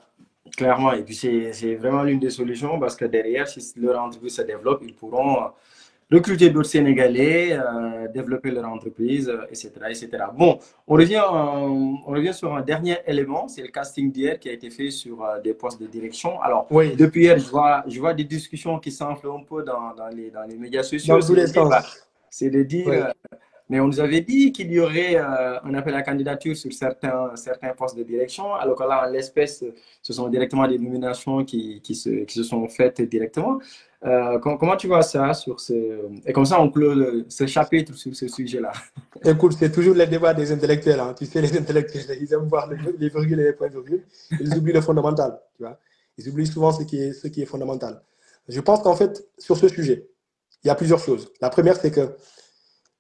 clairement, et puis c'est vraiment l'une des solutions parce que derrière, si leur entreprise se développe, ils pourront recruter d'autres Sénégalais, développer leur entreprise, etc., etc. Bon, on revient sur un dernier élément, c'est le casting d'hier qui a été fait sur des postes de direction. Alors, Oui, depuis hier, je vois des discussions qui s'enflent un peu dans les médias sociaux. dans tous les sens. C'est de dire, Oui. mais on nous avait dit qu'il y aurait un appel à candidature sur certains postes de direction, alors que là, en l'espèce, ce sont directement des nominations qui se sont faites directement. Comment tu vois ça sur et comme ça, on clôt ce chapitre sur ce sujet-là. Écoute, c'est toujours les débats des intellectuels. Hein. Tu sais, les intellectuels, ils aiment voir les virgules et les points-virgules. Ils oublient le fondamental. Tu vois. Ils oublient souvent ce qui est fondamental. Je pense qu'en fait, sur ce sujet, il y a plusieurs choses. La première, c'est que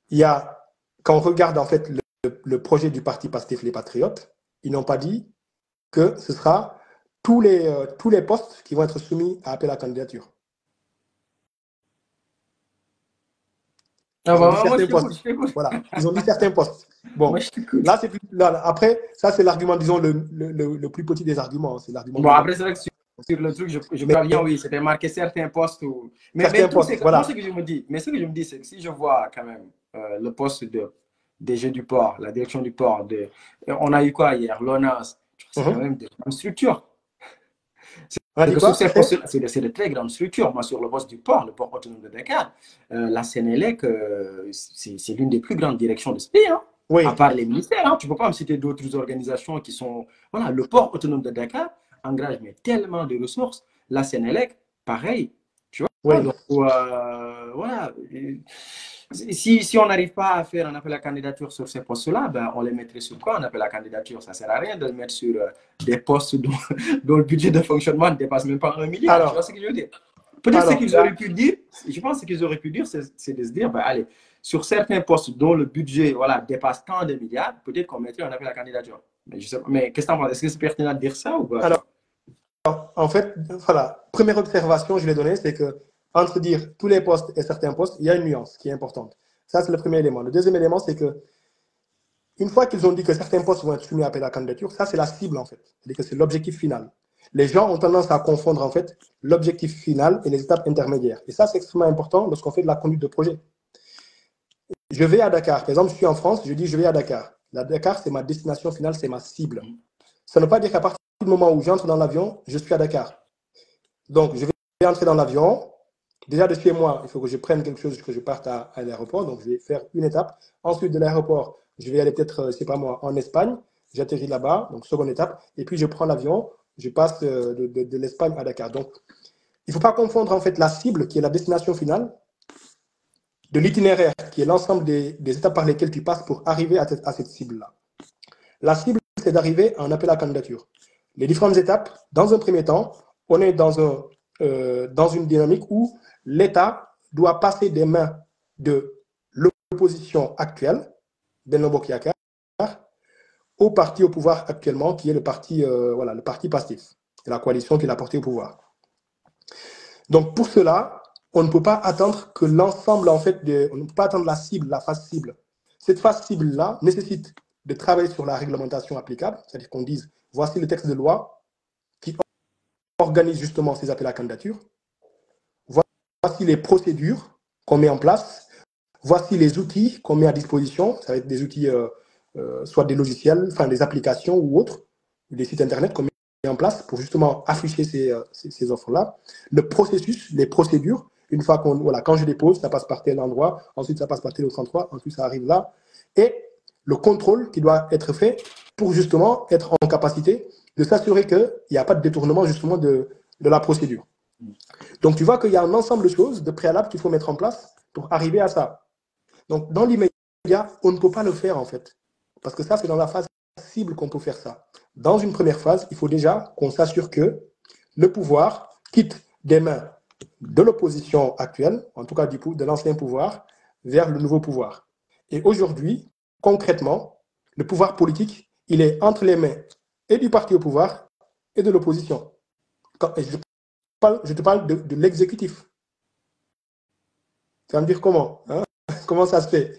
il y a, quand on regarde en fait le projet du parti Pastef les Patriotes, ils n'ont pas dit que ce sera tous les postes qui vont être soumis à appel à candidature. Ah Ils ont dit bah, moi, je certains t'écoute, postes. je t'écoute. Voilà, ils ont dit certains postes. Moi, Bon, je t'écoute. là, après, ça, c'est l'argument, disons, le plus petit des arguments. Hein, c'est l'argument Bon, du vent. après, c'est vrai que sur le truc, je Mais crois bien, oui, c'était marqué certains postes. Mais certains le truc, postes, c'est que moi, ce voilà. que je me dis, mais ce que je me dis, c'est que si je vois quand même le poste de DG du port, la direction du port, on a eu quoi hier? L'ONAS, c'est quand même des grandes structures. On a C'est dit que sur quoi? ces postes-là, c'est de très grandes structures. Moi, sur le poste du port, le port autonome de Dakar, la Sénélec, c'est l'une des plus grandes directions de ce pays, hein, à Oui, part les ministères. Hein. Tu ne peux pas me citer d'autres organisations qui sont. Voilà, le port autonome de Dakar engage mais tellement de ressources. La Sénélec, pareil. Tu vois, oui. donc, voilà. Si on n'arrive pas à faire un appel à candidature sur ces postes-là, ben, on les mettrait sur quoi un appel à candidature? Ça ne sert à rien de le mettre sur des postes dont le budget de fonctionnement ne dépasse même pas 1 milliard. Tu vois ce Alors, que je veux dire? Peut-être ce alors, qu'ils auraient pu dire, je pense que ce qu'ils auraient pu dire, c'est de se dire, ben, allez, sur certains postes dont le budget voilà, dépasse tant de milliards, peut-être qu'on mettrait un appel à candidature. Mais, mais qu'est-ce que tu en penses? Est-ce que c'est pertinent de dire ça ou pas, alors, toi? en fait, voilà, première observation, je l'ai donnée, c'est que entre dire tous les postes et certains postes, il y a une nuance qui est importante. Ça, c'est le premier élément. Le deuxième élément, c'est que une fois qu'ils ont dit que certains postes vont être soumis à appel à candidature, ça, c'est la cible, en fait. C'est-à-dire que c'est l'objectif final. Les gens ont tendance à confondre, en fait, l'objectif final et les étapes intermédiaires. Et ça, c'est extrêmement important lorsqu'on fait de la conduite de projet. Je vais à Dakar. Par exemple, je suis en France, je dis je vais à Dakar. La Dakar, c'est ma destination finale, c'est ma cible. Ça ne veut pas dire qu'à partir du moment où j'entre dans l'avion, je suis à Dakar. Donc, je vais entrer dans l'avion. Déjà, de chez moi, il faut que je prenne quelque chose, que je parte à l'aéroport. Donc, je vais faire une étape. Ensuite, de l'aéroport, je vais aller peut-être, c'est pas moi, en Espagne. J'atterris là-bas, donc seconde étape. Et puis, je prends l'avion. Je passe de l'Espagne à Dakar. Donc, il ne faut pas confondre en fait la cible, qui est la destination finale, de l'itinéraire, qui est l'ensemble des étapes par lesquelles tu passes pour arriver à cette cible-là. La cible, c'est d'arriver à un appel à candidature. Les différentes étapes, dans un premier temps, on est dans une dynamique où l'État doit passer des mains de l'opposition actuelle, Benno Bokk Yakaar, au parti au pouvoir actuellement, qui est le parti Pastef, c'est la coalition qui l'a porté au pouvoir. Donc pour cela, on ne peut pas attendre que l'ensemble, en fait, on ne peut pas attendre la cible, la phase cible. Cette phase cible-là nécessite de travailler sur la réglementation applicable, c'est-à-dire qu'on dise, voici le texte de loi qui organise justement ces appels à candidature, voici les procédures qu'on met en place, voici les outils qu'on met à disposition, ça va être des outils, soit des logiciels, enfin des applications ou autres, des sites internet qu'on met en place pour justement afficher ces offres-là, le processus, les procédures, une fois quand je dépose, ça passe par tel endroit, ensuite ça passe par tel autre endroit, ensuite ça arrive là, et le contrôle qui doit être fait pour justement être en capacité de s'assurer qu'il n'y a pas de détournement justement de la procédure. Donc tu vois qu'il y a un ensemble de choses, de préalables qu'il faut mettre en place pour arriver à ça. Donc dans l'immédiat, on ne peut pas le faire en fait, parce que ça c'est dans la phase cible qu'on peut faire ça. Dans une première phase, il faut déjà qu'on s'assure que le pouvoir quitte des mains de l'opposition actuelle, en tout cas de l'ancien pouvoir, vers le nouveau pouvoir. Et aujourd'hui, concrètement, le pouvoir politique, il est entre les mains et du parti au pouvoir et de l'opposition. Je te parle de l'exécutif. Tu vas me dire comment, hein? Comment ça se fait?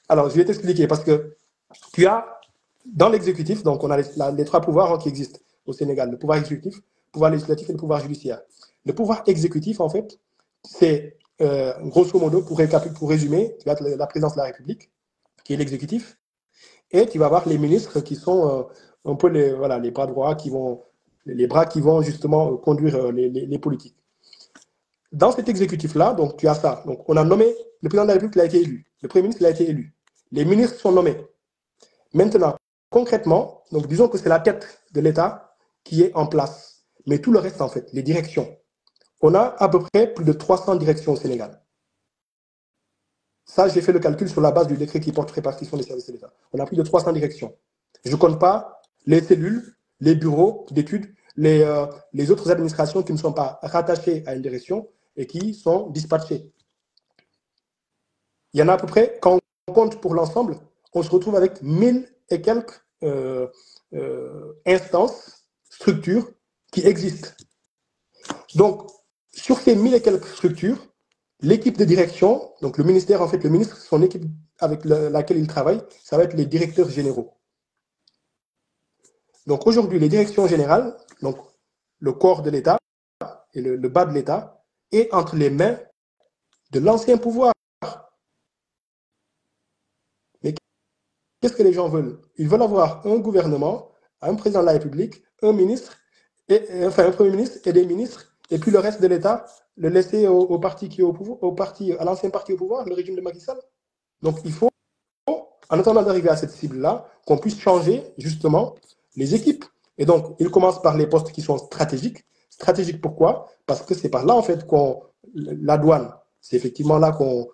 Alors, je vais t'expliquer parce que tu as, dans l'exécutif, donc on a les trois pouvoirs qui existent au Sénégal, le pouvoir exécutif, le pouvoir législatif et le pouvoir judiciaire. Le pouvoir exécutif, en fait, c'est, grosso modo, pour résumer, tu as la présidence de la République, qui est l'exécutif, et tu vas avoir les ministres qui sont un peu les bras droits, les bras qui vont justement conduire les politiques. Dans cet exécutif-là, donc tu as ça. Donc on a nommé, le président de la République a été élu, le premier ministre a été élu, les ministres sont nommés. Maintenant, concrètement, donc disons que c'est la tête de l'État qui est en place, mais tout le reste en fait, les directions. On a à peu près plus de 300 directions au Sénégal. Ça, j'ai fait le calcul sur la base du décret qui porte répartition des services de l'État. On a plus de 300 directions. Je ne compte pas les cellules, les bureaux d'études, les autres administrations qui ne sont pas rattachées à une direction et qui sont dispatchées. Il y en a à peu près, quand on compte pour l'ensemble, on se retrouve avec 1000 et quelques instances, structures qui existent. Donc, sur ces 1000 et quelques structures, l'équipe de direction, donc le ministère, en fait, le ministre, son équipe avec laquelle il travaille, ça va être les directeurs généraux. Donc aujourd'hui, les directions générales, donc le corps de l'État et le bas de l'État, est entre les mains de l'ancien pouvoir. Mais qu'est-ce que les gens veulent? Ils veulent avoir un gouvernement, un président de la République, un ministre, un premier ministre et des ministres, et puis le reste de l'État, le laisser au parti qui est au pouvoir, à l'ancien parti au pouvoir, le régime de Macky Sall. Donc il faut, en attendant d'arriver à cette cible-là, qu'on puisse changer justement les équipes. Et donc, il commence par les postes qui sont stratégiques. Stratégiques pourquoi? Parce que c'est par là, en fait, la douane, c'est effectivement là qu'on,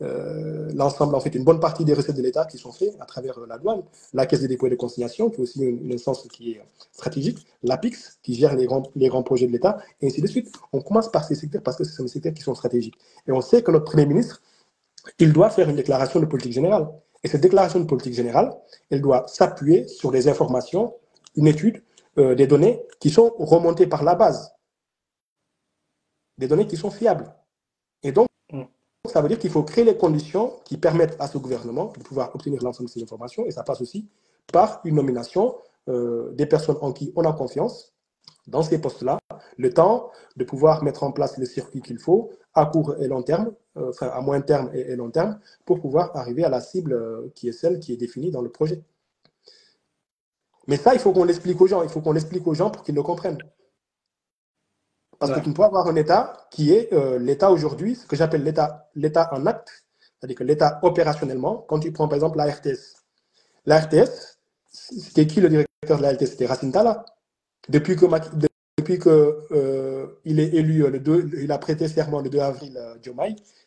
l'ensemble, en fait, une bonne partie des recettes de l'État qui sont faites à travers la douane, la Caisse des dépôts et des consignations, qui est aussi une instance qui est stratégique, l'APIX, qui gère les grands projets de l'État, et ainsi de suite. On commence par ces secteurs parce que ce sont des secteurs qui sont stratégiques. Et on sait que notre Premier ministre, il doit faire une déclaration de politique générale. Et cette déclaration de politique générale, elle doit s'appuyer sur des informations, une étude, des données qui sont remontées par la base, des données qui sont fiables. Et donc, ça veut dire qu'il faut créer les conditions qui permettent à ce gouvernement de pouvoir obtenir l'ensemble de ces informations, et ça passe aussi par une nomination des personnes en qui on a confiance dans ces postes-là, le temps de pouvoir mettre en place le circuit qu'il faut à court et long terme, enfin à moyen terme et long terme, pour pouvoir arriver à la cible qui est celle qui est définie dans le projet. Mais ça, il faut qu'on l'explique aux gens. Il faut qu'on l'explique aux gens pour qu'ils le comprennent. Parce que tu ne peux pas avoir un État qui est l'État aujourd'hui, ce que j'appelle l'État en acte, c'est-à-dire que l'État opérationnellement, quand tu prends par exemple la RTS. La RTS, c'était qui le directeur de la RTS? C'était Racine Talla. Depuis que il est élu, il a prêté serment le 2 avril,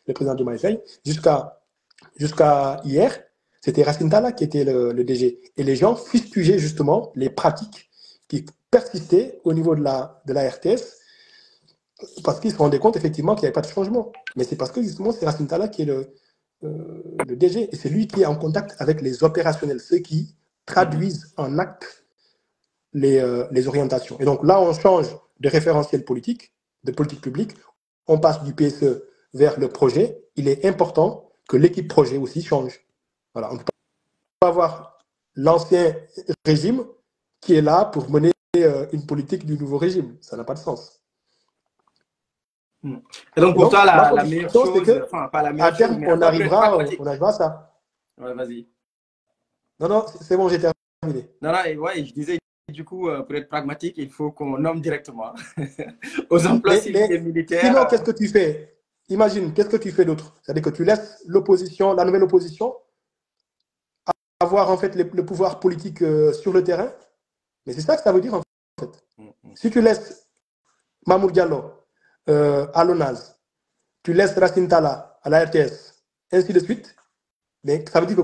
le président Diomaye Faye, jusqu'à hier, c'était Racine Talla qui était le DG. Et les gens fustigeaient justement les pratiques qui persistaient au niveau de la RTS parce qu'ils se rendaient compte effectivement qu'il n'y avait pas de changement. Mais c'est parce que justement c'est Racine Talla qui est le DG et c'est lui qui est en contact avec les opérationnels, ceux qui traduisent en actes les orientations. Et donc là, on change de référentiel politique, de politique publique, on passe du PSE vers le projet. Il est important que l'équipe projet aussi change. Voilà, on ne peut pas avoir l'ancien régime qui est là pour mener une politique du nouveau régime. Ça n'a pas de sens. Et donc, pour toi, la meilleure chose, c'est que, enfin, pas la à meilleure terme, chose, mais on arrivera à ça. Ouais, vas-y. Non, c'est bon, j'ai terminé. Non, ouais, je disais, du coup, pour être pragmatique, il faut qu'on nomme directement aux emplois civils et militaires. Sinon, qu'est-ce que tu fais? Imagine, qu'est-ce que tu fais d'autre? C'est-à-dire que tu laisses l'opposition, la nouvelle opposition, avoir en fait le pouvoir politique sur le terrain. Mais c'est ça que ça veut dire en fait. Si tu laisses Mamour Diallo à l'ONAS, tu laisses Racine Talla à la RTS, ainsi de suite, mais ça veut dire que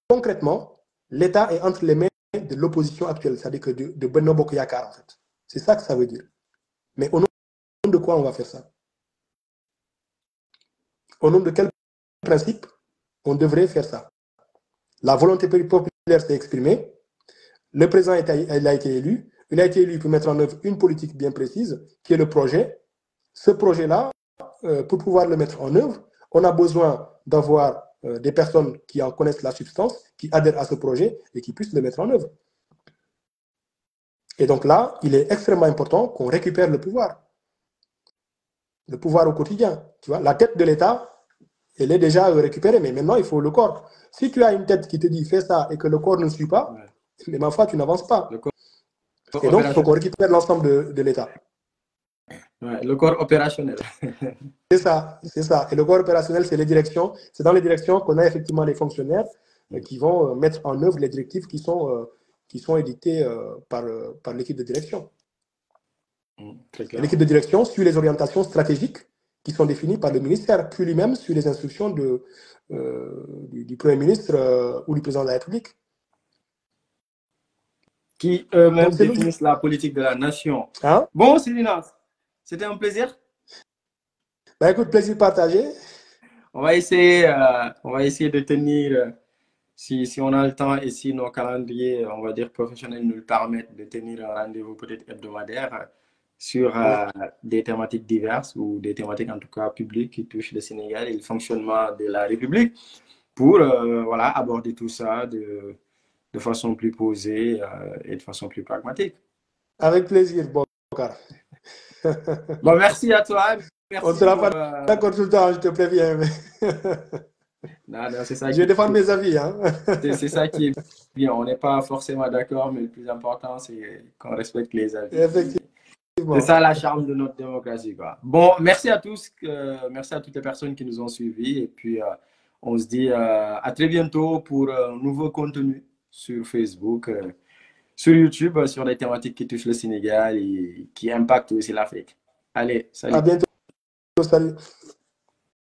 concrètement, l'État est entre les mains de l'opposition actuelle, c'est-à-dire que de Benno Bokk Yakaar en fait. C'est ça que ça veut dire. Mais au nom de quoi on va faire ça? Au nom de quel principe on devrait faire ça? La volonté populaire s'est exprimée, le président il a été élu, pour mettre en œuvre une politique bien précise, qui est le projet. Ce projet-là, pour pouvoir le mettre en œuvre, on a besoin d'avoir des personnes qui en connaissent la substance, qui adhèrent à ce projet et qui puissent le mettre en œuvre. Et donc là, il est extrêmement important qu'on récupère le pouvoir au quotidien. Tu vois, la tête de l'État, elle est déjà récupérée, mais maintenant, il faut le corps. Si tu as une tête qui te dit fais ça et que le corps ne suit pas, mais ma foi, tu n'avances pas. Et donc, il faut qu'on récupère l'ensemble de l'État. Ouais, le corps opérationnel. C'est ça, c'est ça. Et le corps opérationnel, c'est les directions. C'est dans les directions qu'on a effectivement les fonctionnaires qui vont mettre en œuvre les directives qui sont édictées par l'équipe de direction. L'équipe de direction suit les orientations stratégiques qui sont définies par le ministère, puis lui-même suit les instructions du Premier ministre ou du Président de la République. Qui eux-mêmes définissent la politique de la nation. Hein? Bon, Seydina, c'était un plaisir. Ben, écoute, plaisir partagé. On va essayer de tenir, si on a le temps et si nos calendriers, on va dire professionnels, nous le permettent, de tenir un rendez-vous peut-être hebdomadaire sur des thématiques diverses ou des thématiques en tout cas publiques qui touchent le Sénégal et le fonctionnement de la République pour voilà, aborder tout ça de façon plus posée et de façon plus pragmatique. Avec plaisir, Bokar. Bon, merci à toi. Merci on ne sera pas d'accord tout le temps, je te préviens. Non, c'est ça. Je vais défendre mes avis. Hein. C'est ça qui est bien. On n'est pas forcément d'accord, mais le plus important, c'est qu'on respecte les avis. Effectivement. C'est ça la charme de notre démocratie, quoi. Bon, merci à tous. Merci à toutes les personnes qui nous ont suivis. Et puis, on se dit à très bientôt pour un nouveau contenu sur Facebook, sur YouTube, sur les thématiques qui touchent le Sénégal et qui impactent aussi l'Afrique. Allez, salut. À bientôt. Salut.